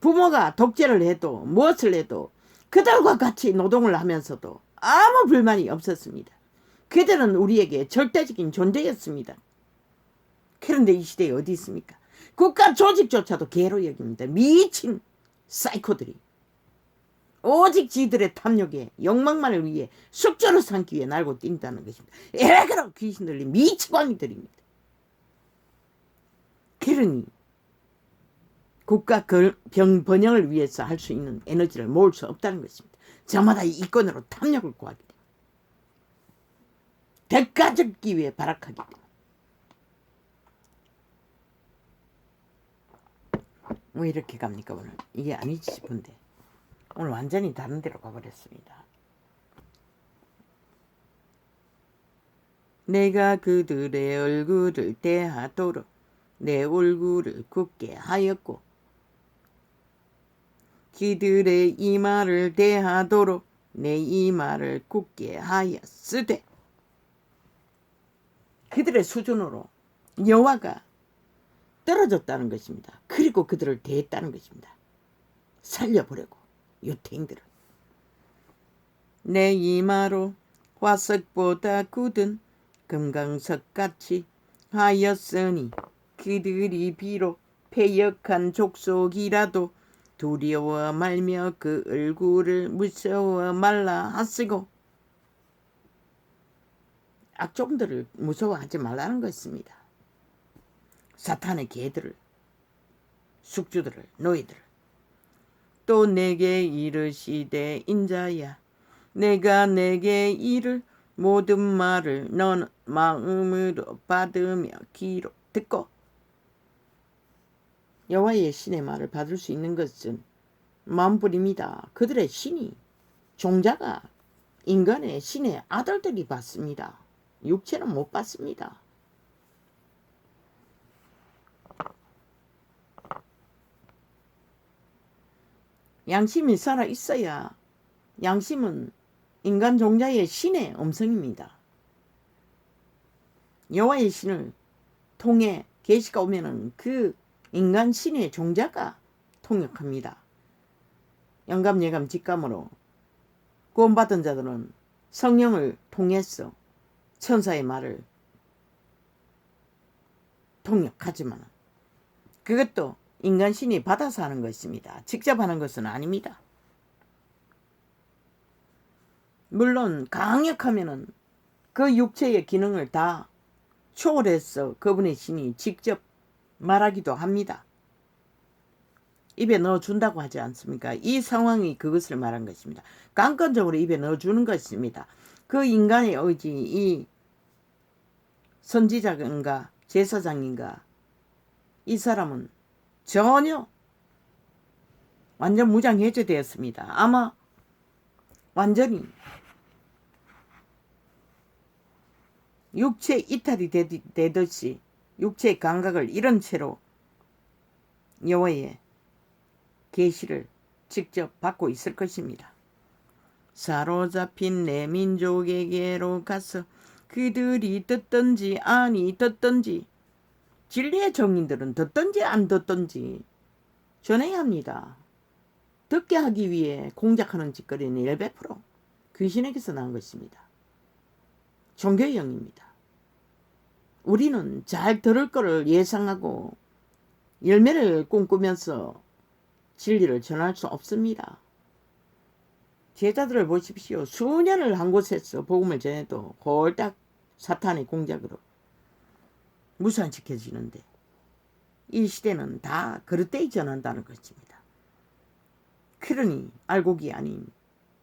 부모가 독재를 해도 무엇을 해도 그들과 같이 노동을 하면서도 아무 불만이 없었습니다. 그들은 우리에게 절대적인 존재였습니다. 그런데 이 시대에 어디 있습니까? 국가 조직조차도 개로 여깁니다. 미친 사이코들이 오직 지들의 탐욕에 욕망만을 위해 숙주로 삼기 위해 날고 뛴다는 것입니다. 에라그라 귀신 들린 미치광이들입니다. 그러니 국가 번영을 위해서 할 수 있는 에너지를 모을 수 없다는 것입니다. 저마다 이권으로 탐욕을 구하게 됩니다. 대가 적기 위해 발악하게 됩니다. 왜 이렇게 갑니까 오늘? 이게 아니지 싶은데 오늘 완전히 다른 데로 가버렸습니다. 내가 그들의 얼굴을 대하도록 내 얼굴을 굳게 하였고 그들의 이마를 대하도록 내 이마를 굳게 하였으되 그들의 수준으로 여호와가 떨어졌다는 것입니다. 그리고 그들을 대했다는 것입니다. 살려보려고 유태인들은 내 이마로 화석보다 굳은 금강석같이 하였으니 그들이 비록 패역한 족속이라도 두려워 말며 그 얼굴을 무서워 말라 하시고 악종들을 무서워하지 말라는 것입니다. 사탄의 개들을 숙주들을 너희들을 또 내게 이르시되 인자야 내가 내게 이를 모든 말을 넌 마음으로 받으며 귀로 듣고 여호와의 신의 말을 받을 수 있는 것은 마음뿐입니다. 그들의 신이 종자가 인간의 신의 아들들이 받습니다. 육체는 못 받습니다. 양심이 살아 있어야 양심은 인간 종자의 신의 음성입니다. 여호와의 신을 통해 계시가 오면은 그 인간 신의 종자가 통역합니다. 영감, 예감, 직감으로 구원받은 자들은 성령을 통해서 천사의 말을 통역하지만 그것도 인간 신이 받아서 하는 것입니다. 직접 하는 것은 아닙니다. 물론 강력하면은 그 육체의 기능을 다 초월해서 그분의 신이 직접 말하기도 합니다. 입에 넣어준다고 하지 않습니까? 이 상황이 그것을 말한 것입니다. 강권적으로 입에 넣어주는 것입니다. 그 인간의 의지, 이 선지자인가 제사장인가 이 사람은 전혀 완전 무장해제되었습니다. 아마 완전히 육체 이탈이 되듯이 육체의 감각을 잃은 채로 여호와의 계시를 직접 받고 있을 것입니다. 사로잡힌 내 민족에게로 가서 그들이 듣든지 아니 듣든지 진리의 정인들은 듣든지 안 듣든지 전해야 합니다. 듣게 하기 위해 공작하는 짓거리는 100% 귀신에게서 나온 것입니다. 종교의 영입니다. 우리는 잘 들을 거를 예상하고 열매를 꿈꾸면서 진리를 전할 수 없습니다. 제자들을 보십시오. 수년을 한 곳에서 복음을 전해도 홀딱 사탄의 공작으로 무산시켜지는데 이 시대는 다 그릇되이 전한다는 것입니다. 그러니 알곡이 아닌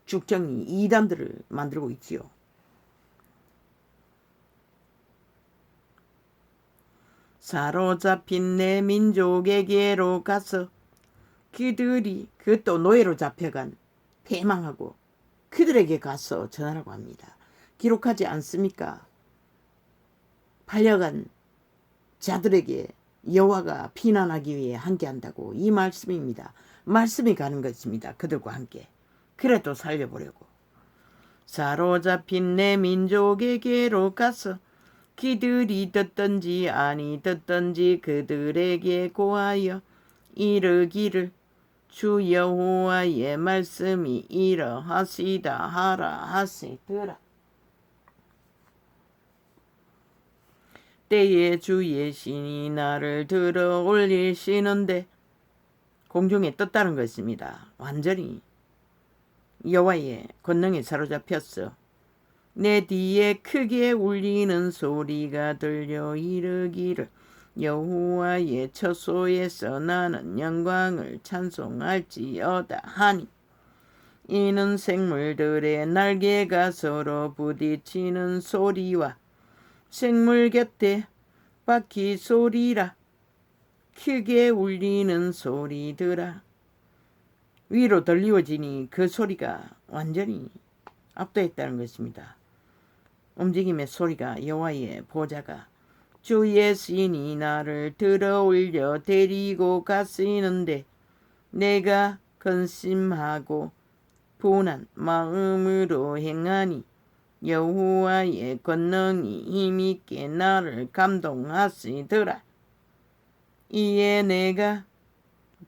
죽정이 이단들을 만들고 있지요. 사로잡힌 내 민족에게로 가서 그들이 그것도 노예로 잡혀간 패망하고 그들에게 가서 전하라고 합니다. 기록하지 않습니까? 팔려간 자들에게 여호와가 피난하기 위해 함께한다고 이 말씀입니다. 말씀이 가는 것입니다. 그들과 함께. 그래도 살려보려고. 사로잡힌 내 민족에게로 가서 그들이 듣든지 아니 듣든지 그들에게 고하여 이르기를 주 여호와의 말씀이 이러하시다 하라 하시더라. 때에 주의 신이 나를 들어 올리시는데 공중에 떴다는 것입니다. 완전히 여호와의 권능에 사로잡혔어. 내 뒤에 크게 울리는 소리가 들려 이르기를 여호와의 처소에서 나는 영광을 찬송할지어다 하니 이는 생물들의 날개가 서로 부딪히는 소리와 생물 곁에 바퀴 소리라. 크게 울리는 소리더라. 위로 들리워지니 그 소리가 완전히 압도했다는 것입니다. 움직임의 소리가 여호와의 보좌가 주의 신이 나를 들어 올려 데리고 가시는데 내가 근심하고 분한 마음으로 행하니 여호와의 권능이 힘있게 나를 감동하시더라. 이에 내가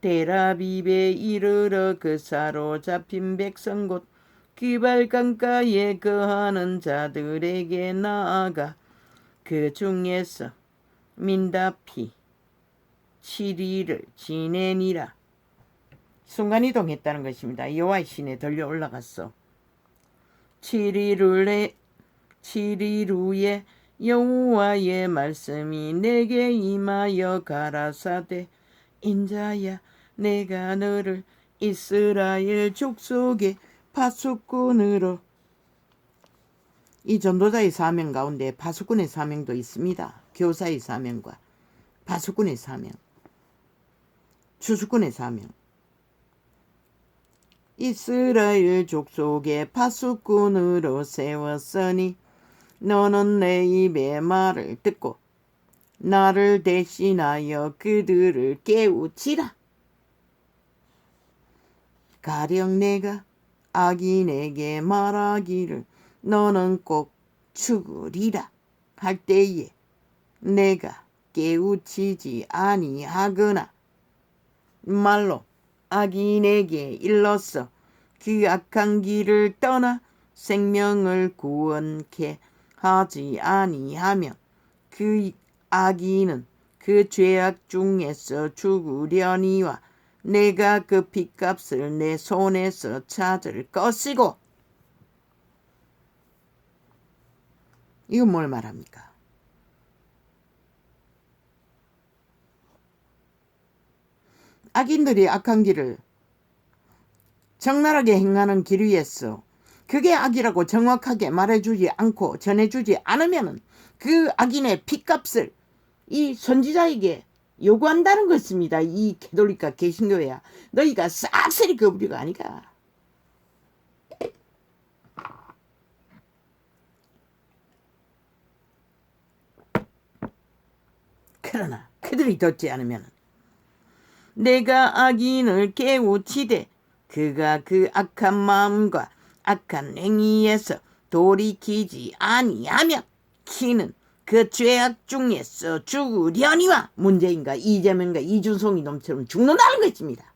데라빕에 이르러 그 사로잡힌 백성 곧 그발 강가에 거하는 자들에게 나아가 그 중에서 민다피 7일을 지내니라. 순간이동했다는 것입니다. 여호와의 신에 들려 올라갔어. 7일 후에 여호와의 말씀이 내게 임하여 가라사대 인자야 내가 너를 이스라엘 족속의 파수꾼으로. 이 전도자의 사명 가운데 파수꾼의 사명도 있습니다. 교사의 사명과 파수꾼의 사명, 추수꾼의 사명. 이스라엘 족속의 파수꾼으로 세웠으니 너는 내 입의 말을 듣고 나를 대신하여 그들을 깨우치라. 가령 내가 악인에게 말하기를 너는 꼭 죽으리라 할 때에 내가 깨우치지 아니하거나 말로 악인에게 일러서 그 악한 길을 떠나 생명을 구원케 하지 아니하면 그 악인은 그 죄악 중에서 죽으려니와 내가 그 핏값을 내 손에서 찾을 것이고. 이건 뭘 말합니까? 악인들이 악한 길을 적나라하게 행하는 길 위에서 그게 악이라고 정확하게 말해주지 않고 전해주지 않으면 그 악인의 핏값을 이 선지자에게 요구한다는 것입니다. 이 가톨릭과 개신교야. 너희가 싹쓸이 그 부류가 아니가. 그러나 그들이 듣지 않으면 내가 악인을 깨우치되 그가 그 악한 마음과 악한 행위에서 돌이키지 아니하면 키는 그 죄악 중에서 죽으려니와. 문재인과 이재명과 이준송이 놈처럼 죽는다는 것입니다.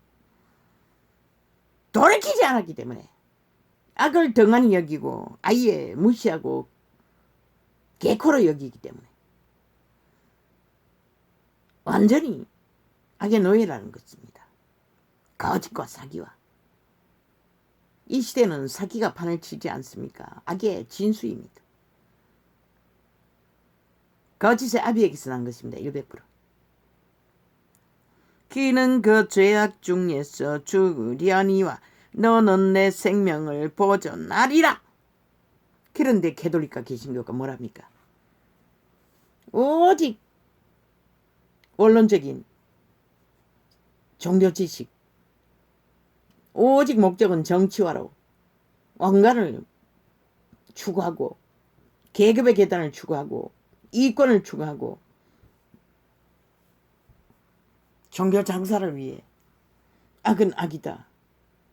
돌이키지 않았기 때문에 악을 덩하니 여기고 아예 무시하고 개코로 여기기 때문에 완전히 악의 노예라는 것입니다. 거짓과 사기와. 이 시대는 사기가 판을 치지 않습니까? 악의 진수입니다. 거짓의 아비에게서 난 것입니다. 100%. 그는 그 죄악 중에서 죽으려니와 너는 내 생명을 보존하리라. 그런데 가톨릭과 개신교가 뭐랍니까? 오직 원론적인 종교 지식, 오직 목적은 정치화로 왕관을 추구하고 계급의 계단을 추구하고 이권을 추구하고 종교 장사를 위해 악은 악이다.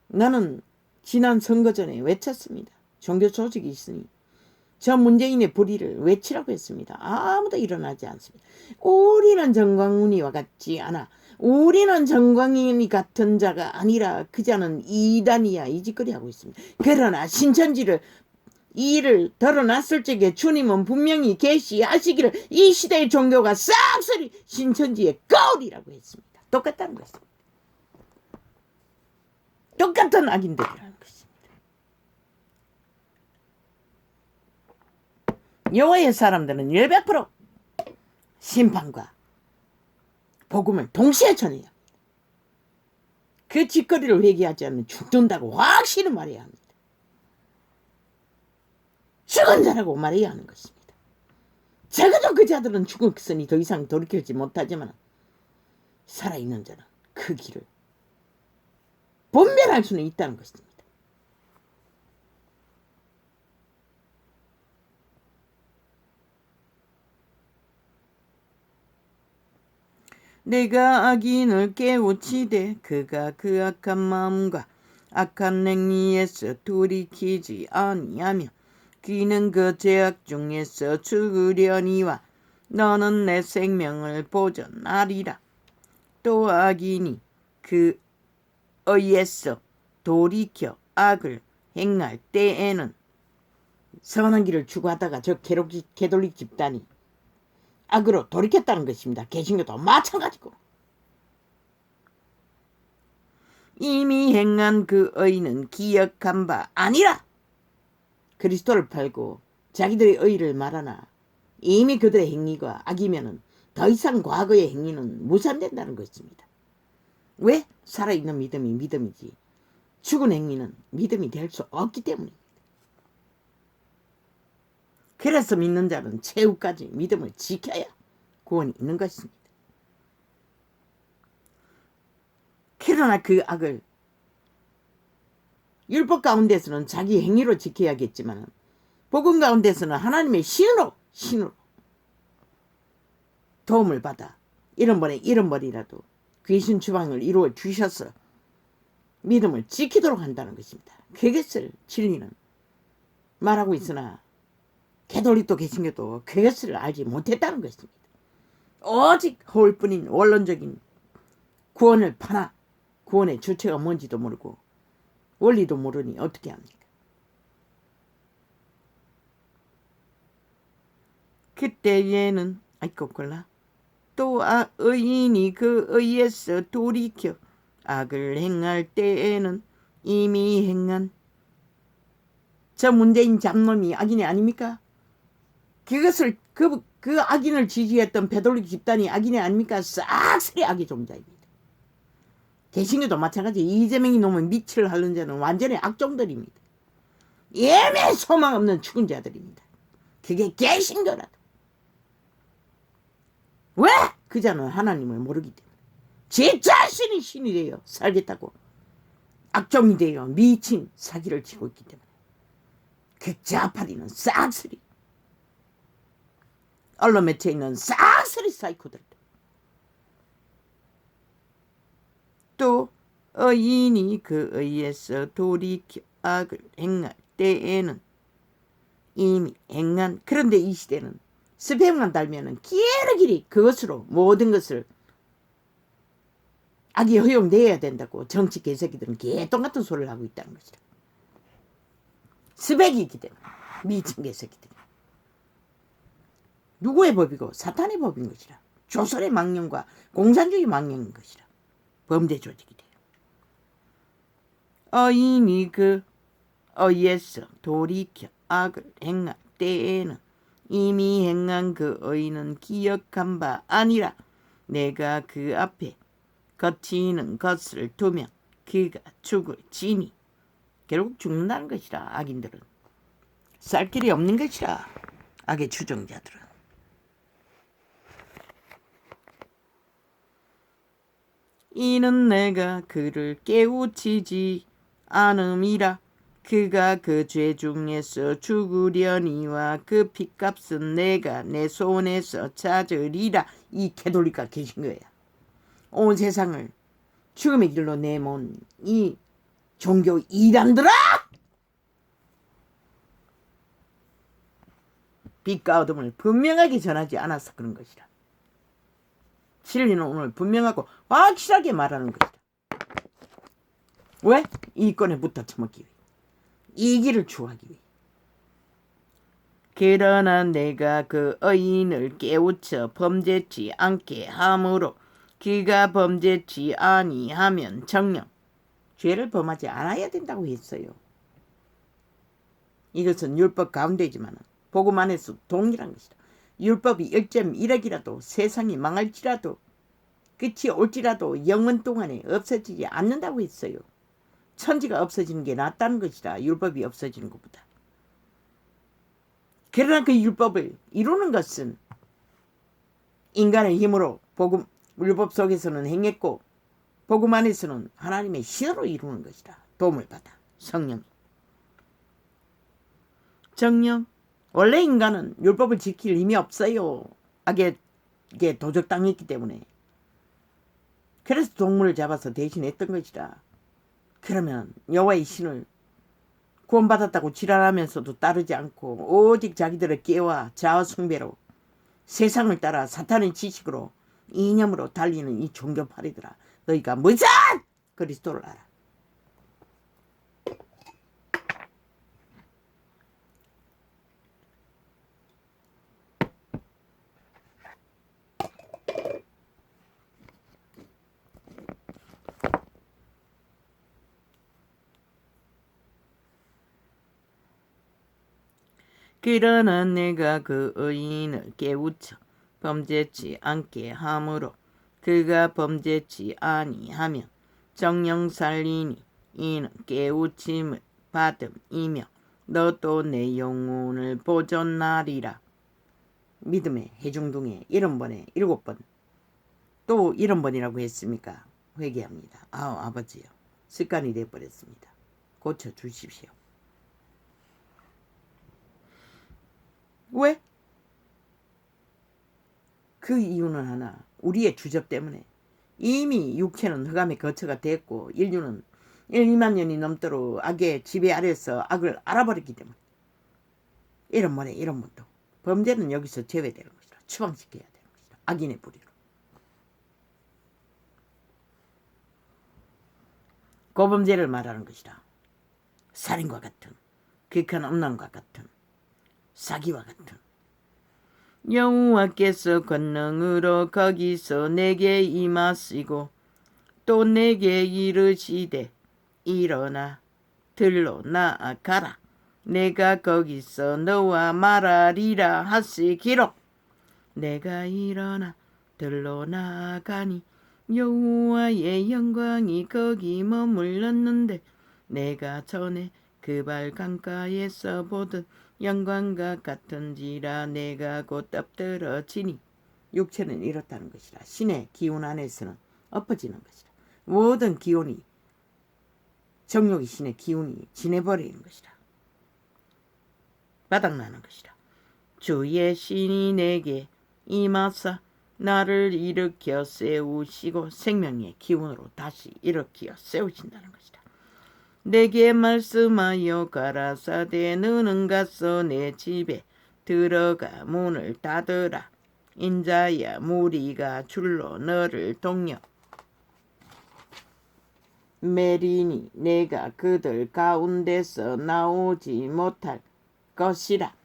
나는 지난 선거 전에 외쳤습니다. 종교 조직이 있으니 저 문재인의 불의를 외치라고 했습니다. 아무도 일어나지 않습니다. 우리는 정광훈이와 같지 않아. 우리는 정광인이 같은 자가 아니라 그 자는 이단이야 이 짓거리 하고 있습니다. 그러나 신천지를 이를 드러났을 적에 주님은 분명히 계시하시기를 이 시대의 종교가 싹쓸이 신천지의 거울이라고 했습니다. 똑같다는 것입니다. 똑같은 악인들이라는 것입니다. 여호와의 사람들은 100% 심판과 복음을 동시에 전해야 합니다. 그 짓거리를 회개하지 않으면 죽는다고 확실히 말해야 합니다. 죽은 자라고 말해야 하는 것입니다. 적어도 그 자들은 죽었으니 더 이상 돌이키지 못하지만 살아있는 자는 그 길을 분별할 수는 있다는 것입니다. 내가 악인을 깨우치되 그가 그 악한 마음과 악한 행위에서 돌이키지 아니하며 그는 그 죄악 중에서 죽으려니와 너는 내 생명을 보존하리라. 또 악인이 그 의에서 돌이켜 악을 행할 때에는 선한 길을 추구하다가 저 개돌릭 집단이 악으로 돌이켰다는 것입니다. 개신교도 마찬가지고 이미 행한 그 의는 기억한 바 아니라 그리스도를 팔고 자기들의 의를 말하나 이미 그들의 행위가 악이면은 더 이상 과거의 행위는 무산된다는 것입니다. 왜? 살아있는 믿음이 믿음이지 죽은 행위는 믿음이 될 수 없기 때문입니다. 그래서 믿는 자는 최후까지 믿음을 지켜야 구원이 있는 것입니다. 그러나 그 악을 율법 가운데서는 자기 행위로 지켜야겠지만 복음 가운데서는 하나님의 신으로 도움을 받아 이런머리라도 귀신 추방을 이루어 주셔서 믿음을 지키도록 한다는 것입니다. 그것을 진리는 말하고 있으나 개돌릭도 개신교도 그것을 알지 못했다는 것입니다. 오직 허울뿐인 원론적인 구원을 파나 구원의 주체가 뭔지도 모르고 원리도 모르니 어떻게 합니까? 그때에는 또 의인이 그 의에서 돌이켜 악을 행할 때에는 이미 행한 저 문재인 잡놈이 악인이 아닙니까? 그것을 그 악인을 지지했던 베돌릭 집단이 악인이 아닙니까? 싹쓸이 악의 종자입니다. 개신교도 마찬가지. 이재명이 놈은 미치를 하는 자는 완전히 악종들입니다. 예매 소망 없는 죽은 자들입니다. 그게 개신교라도. 왜? 그 자는 하나님을 모르기 때문에. 제 자신이 신이 되어 살겠다고 악종이 되어 미친 사기를 치고 있기 때문에. 그 좌파리는 싹쓸이 언론 매체에 있는 싹쓸이 사이코들. 또 의인이 그 의에서 돌이켜 악을 행할 때에는 이미 행한 그런데 이 시대는 스팸만 달면은 길이 그것으로 모든 것을 악이 허용되어야 된다고 정치 개새끼들은 개똥같은 소리를 하고 있다는 것이다. 스펙이 있기 때문에 미친 개새끼들이. 누구의 법이고 사탄의 법인 것이라. 조선의 망령과 공산주의 망령인 것이라. 범죄 조직이 돼요. 의인이 그 의에서 돌이켜 악을 행할 때에는 이미 행한 그 의는 기억한 바 아니라 내가 그 앞에 거치는 것을 두면 그가 죽을지니. 결국 죽는다는 것이라. 악인들은 살 길이 없는 것이라. 악의 추종자들은. 이는 내가 그를 깨우치지 않음이라. 그가 그 죄 중에서 죽으려니와 그 핏값은 내가 내 손에서 찾으리라. 이 개돌리가 계신 거야. 온 세상을 죽음의 길로 내몬 이 종교 이단들아! 빛과 어둠을 분명하게 전하지 않아서 그런 것이라. 진리는 오늘 분명하고 확실하게 말하는 것이다. 왜? 이권에 붙어 처먹기 위해. 이기를 추구하기 위해. 그러나 내가 그 의인을 깨우쳐 범죄치 않게 함으로 그가 범죄치 아니하면 정녕 죄를 범하지 않아야 된다고 했어요. 이것은 율법 가운데지만 복음 안에서 동일한 것이다. 율법이 1.1억이라도 세상이 망할지라도 끝이 올지라도 영원 동안에 없어지지 않는다고 했어요. 천지가 없어지는 게 낫다는 것이다. 율법이 없어지는 것보다. 그러나 그 율법을 이루는 것은 인간의 힘으로 복음 율법 속에서는 행했고 복음 안에서는 하나님의 신으로 이루는 것이다. 도움을 받아 성령. 정령. 원래 인간은 율법을 지킬 힘이 없어요. 악에게 도적당했기 때문에. 그래서 동물을 잡아서 대신했던 것이다. 그러면 여호와의 신을 구원받았다고 지랄하면서도 따르지 않고 오직 자기들의 깨와 자아 숭배로 세상을 따라 사탄의 지식으로 이념으로 달리는 이 종교파리들아, 너희가 무슨 그리스도를 알아. 그러나 내가 그 의인을 깨우쳐 범죄치 않게 함으로 그가 범죄치 아니하면 정령 살리니 이는 깨우침을 받음이며 너도 내 영혼을 보존하리라. 믿음의 해중동에 70번에 7번 또 70번이라고 했습니까? 회개합니다. 아버지요, 습관이 되어버렸습니다. 고쳐주십시오. 왜? 그 이유는 하나, 우리의 주접 때문에. 이미 육체는 흑암의 거처가 됐고 인류는 1, 2만 년이 넘도록 악의 지배 아래서 악을 알아버렸기 때문에 이런 것도 범죄는 여기서 제외되는 것이다. 추방시켜야 되는 것이다. 악인의 뿌리로. 고범죄를 말하는 것이다. 살인과 같은, 극한 음란과 같은, 사기와 같은. 여호와께서 권능으로 거기서 내게 임하시고 또 내게 이르시되 일어나 들로 나아가라. 내가 거기서 너와 말하리라 하시기로. 내가 일어나 들로 나아가니 여호와의 영광이 거기 머물렀는데 내가 전에 그 발 강가에서 보던 영광과 같은지라. 내가 곧 엎드러지니. 육체는 이렇다는 것이라. 신의 기운 안에서는 엎어지는 것이라. 모든 기운이, 정욕이 신의 기운이 지내버리는 것이라. 바닥나는 것이라. 주의 신이 내게 임하사 나를 일으켜 세우시고 생명의 기운으로 다시 일으켜 세우신다는 것이다. 내게 말씀하여 가라사대 너는 가서 내 집에 들어가 문을 닫으라. 인자야 무리가 줄로 너를 동여 매리니 내가 그들 가운데서 나오지 못할 것이라.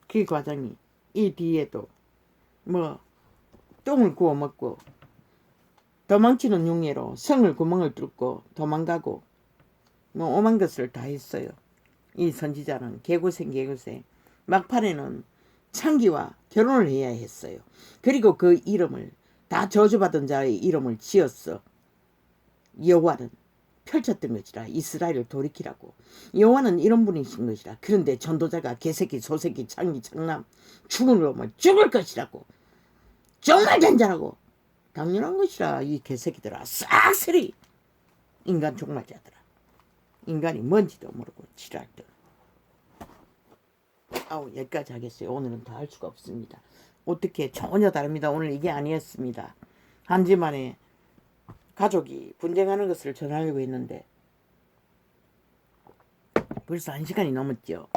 그 과정이 이 뒤에도 똥을 구워 먹고 도망치는 용예로 성을 구멍을 뚫고 도망가고 오만 것을 다 했어요. 이 선지자는 개고생. 막판에는 창기와 결혼을 해야 했어요. 그리고 그 이름을 다 저주받은 자의 이름을 지었어. 여호와는 펼쳤던 것이라. 이스라엘을 돌이키라고. 여호와는 이런 분이신 것이라. 그런데 전도자가 개새끼, 소새끼, 창기, 창남, 죽을 놈을 죽을 것이라고. 정말 된자라고. 당연한 것이라. 이 개새끼들아, 싹쓸이 인간 종말자들아. 인간이 뭔지도 모르고 지랄들. 여기까지 하겠어요. 오늘은 다 할 수가 없습니다. 어떻게 전혀 다릅니다. 오늘 이게 아니었습니다. 한 집안에 가족이 분쟁하는 것을 전하려고 했는데 벌써 1시간이 넘었죠.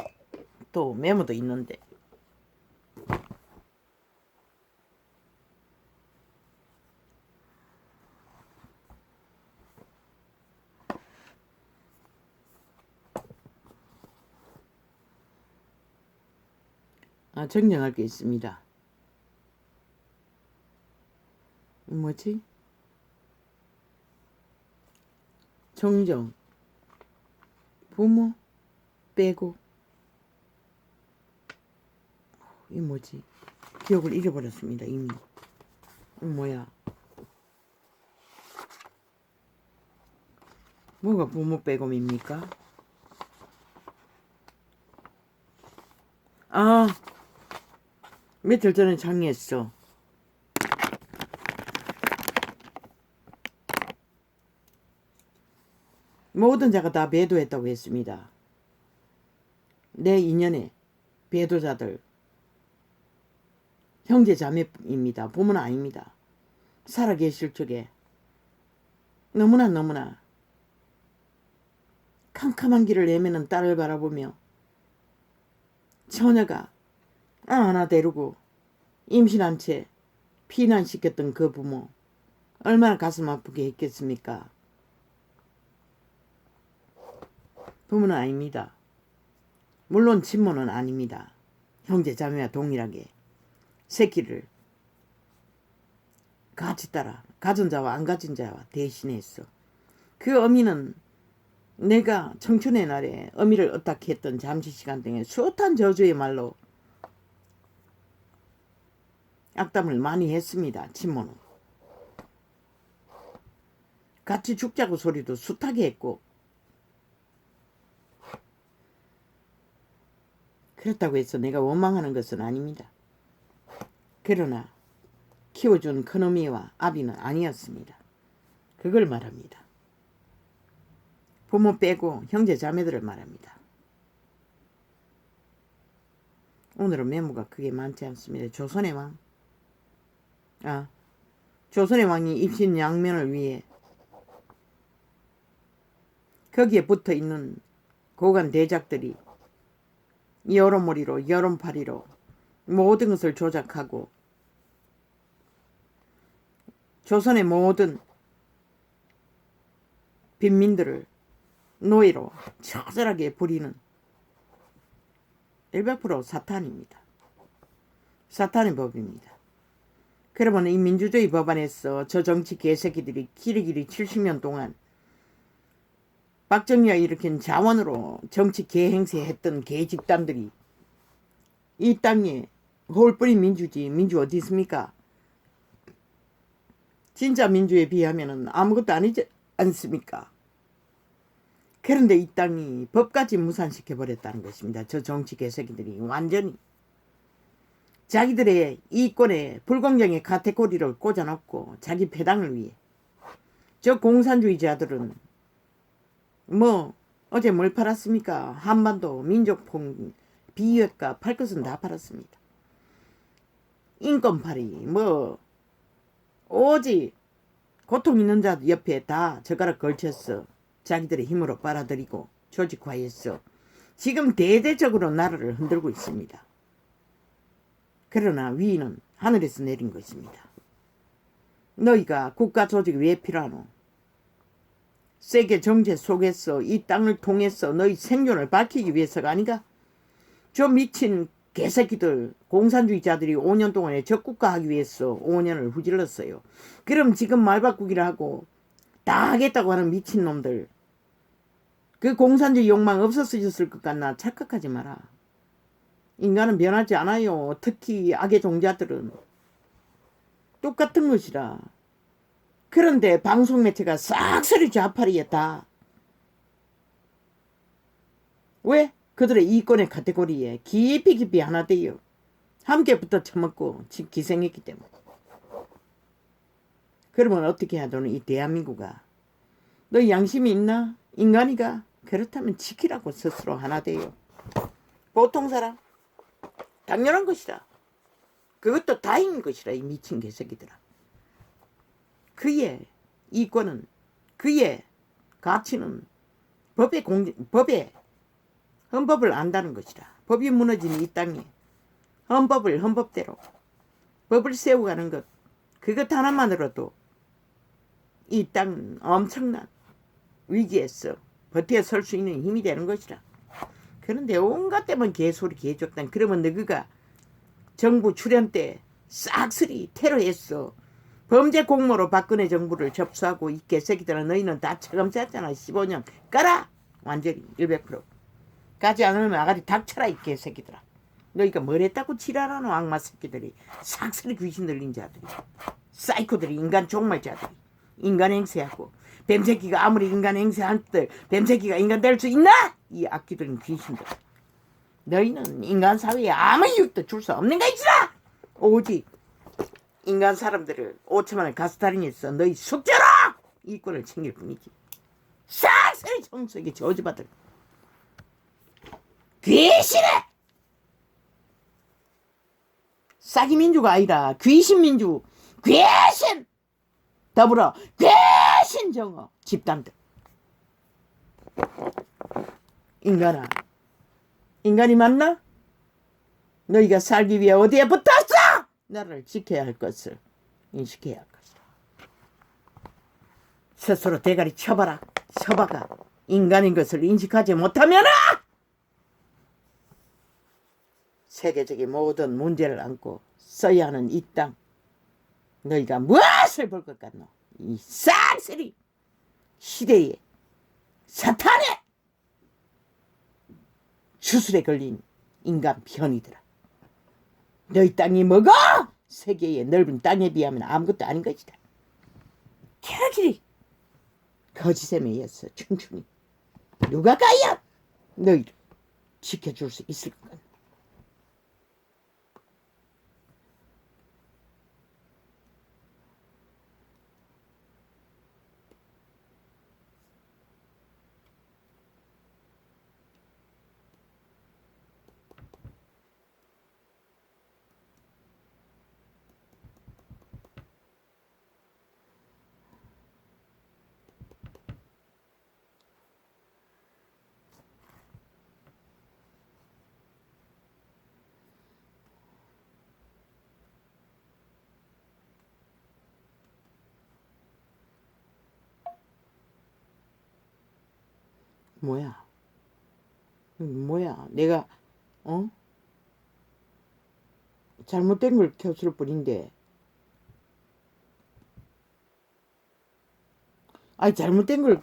또 메모도 있는데 정정할 게 있습니다. 뭐지? 정정. 부모 빼고. 이 뭐지? 기억을 잃어버렸습니다. 이미. 뭐야? 뭐가 부모 빼고입니까? 아, 며칠 전에 장애했어. 모든 자가 다 배도했다고 했습니다. 내 인연에 배도자들, 형제 자매입니다. 부모는 아닙니다. 살아계실 적에 너무나 캄캄한 길을 헤매는 딸을 바라보며 처녀가 하나 데리고 임신한 채 피난시켰던 그 부모, 얼마나 가슴 아프게 했겠습니까? 부모는 아닙니다. 물론 친모는 아닙니다. 형제 자매와 동일하게 새끼를 같이 따라 가진 자와 안 가진 자와 대신했어. 그 어미는 내가 청춘의 날에 어미를 어떻게 했던 잠시시간 등에 숱한 저주의 말로 악담을 많이 했습니다. 친모는 같이 죽자고 소리도 숱하게 했고, 그렇다고 해서 내가 원망하는 것은 아닙니다. 그러나 키워준 큰어미와 아비는 아니었습니다. 그걸 말합니다. 부모 빼고 형제 자매들을 말합니다. 오늘은 메모가 그게 많지 않습니다. 조선의 왕, 조선의 왕이 입신 양면을 위해 거기에 붙어있는 고관 대작들이 여론몰이로 여론파리로 모든 것을 조작하고 조선의 모든 빈민들을 노예로 처절하게 부리는 100% 사탄입니다. 사탄의 법입니다. 그러면 이 민주주의 법안에서 저 정치 개새끼들이 길이길이 70년 동안 박정희가 일으킨 자원으로 정치 개행세했던 개집단들이 이 땅에 홀뿌린 민주지, 민주 어디 있습니까? 진짜 민주에 비하면 아무것도 아니지 않습니까? 그런데 이 땅이 법까지 무산시켜버렸다는 것입니다. 저 정치 개새끼들이 완전히 자기들의 이권에 불공정의 카테고리를 꽂아놓고 자기 배당을 위해, 저 공산주의자들은 어제 뭘 팔았습니까? 한반도 민족봉 비핵화 팔 것은 다 팔았습니다. 인권팔이 오직 고통 있는 자 옆에 다 젓가락 걸쳤어. 자기들의 힘으로 빨아들이고 조직화했어. 지금 대대적으로 나라를 흔들고 있습니다. 그러나 위는 하늘에서 내린 것입니다. 너희가 국가 조직이 왜 필요하노? 세계 정체 속에서 이 땅을 통해서 너희 생존을 밝히기 위해서가 아닌가? 저 미친 개새끼들 공산주의자들이 5년 동안에 적국화하기 위해서 5년을 후질렀어요. 그럼 지금 말 바꾸기를 하고 다 하겠다고 하는 미친놈들, 그 공산주의 욕망 없어졌을 것 같나? 착각하지 마라. 인간은 변하지 않아요. 특히 악의 종자들은 똑같은 것이라. 그런데 방송 매체가 싹쓸이 좌파리에 다. 왜? 그들의 이권의 카테고리에 깊이 하나 돼요. 함께 붙어 처먹고 기생했기 때문에. 그러면 어떻게 해야 되는 이 대한민국아? 너 양심이 있나? 인간이가? 그렇다면 지키라고 스스로 하나 돼요. 보통 사람? 당연한 것이라. 그것도 다행인 것이라. 이 미친 개새끼들아. 그의 이권은, 그의 가치는 법의 헌법을 안다는 것이라. 법이 무너진 이 땅에 헌법을 헌법대로 법을 세워가는 것, 그것 하나만으로도 이 땅은 엄청난 위기에서 버텨 설 수 있는 힘이 되는 것이라. 그런데 온갖 때만 개소리 개족단. 그러면 너희가 정부 출현 때 싹쓸이 테러했어. 범죄 공모로 박근혜 정부를 접수하고 이 개새끼들아 너희는 다 처감쌌잖아. 15년 까라. 완전히 100%. 가지 않으면 아가리 닥쳐라 이 개새끼들아. 너희가 뭘 했다고 지랄하노 악마 새끼들이. 싹쓸이 귀신 들린 자들이. 사이코들이 인간 종말자들이. 인간 행세하고. 뱀새끼가 아무리 인간 행세한들 뱀새끼가 인간 될 수 있나? 이 악기들은 귀신들. 너희는 인간 사회에 아무 이유도 줄 수 없는 거이지라. 오직 인간 사람들을 5천만 원 가스달인해서 너희 숙제로 이권을 챙길 뿐이지. 싹쓸이 정수에게 저주받을 귀신에 싹이 민주가 아니라 귀신 민주. 귀신 더불어 귀신 정어 집단들. 인간아, 인간이 맞나? 너희가 살기 위해 어디에 붙었어? 나를 지켜야 할 것을 인식해야 할 것이다. 스스로 대가리 쳐봐라. 쳐봐가 인간인 것을 인식하지 못하면 세계적인 모든 문제를 안고 써야 하는 이 땅, 너희가 무엇을 볼 것 같노? 이 싹쓸이 시대의 사탄의 주술에 걸린 인간 편이더라. 너희 땅이 뭐고? 세계의 넓은 땅에 비하면 아무것도 아닌 것이다. 캐라길이 거짓에 매여서 춤추니 누가 가야 너희를 지켜줄 수 있을 것 같나? 뭐야 내가 잘못된 걸 켰을 뿐인데. 아니 잘못된 걸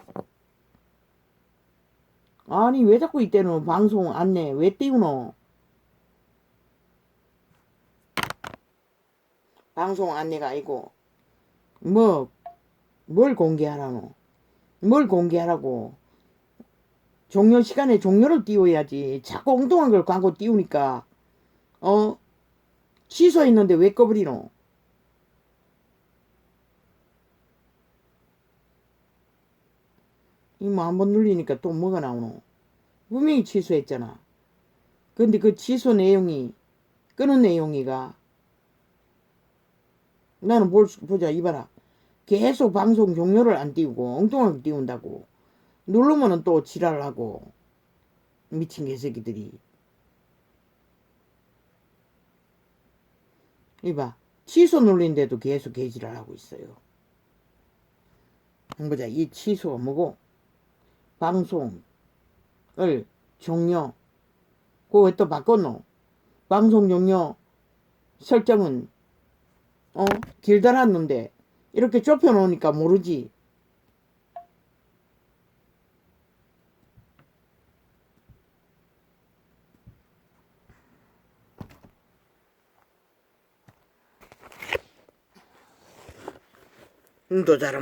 아니 왜 자꾸 이때는 방송 안내 왜 띄우노? 방송 안내가 아니고 뭘 공개하라노? 뭘 공개하라고? 종료 시간에 종료를 띄워야지. 자꾸 엉뚱한 걸 광고 띄우니까 취소했는데 왜 꺼버리노? 이거 한번 눌리니까 또 뭐가 나오노? 분명히 취소했잖아. 근데 그 취소 내용이 끄는 내용이가 나는 보자 이봐라. 계속 방송 종료를 안 띄우고 엉뚱하게 띄운다고. 누르면은 또 지랄하고 미친 개새끼들이. 이봐 취소 눌린데도 계속 개지랄하고 있어요. 보자 이 취소가 뭐고? 방송을 종료. 그거 왜 또 바꿨노? 방송 종료 설정은 길달았는데 이렇게 좁혀놓으니까 모르지. 도 잘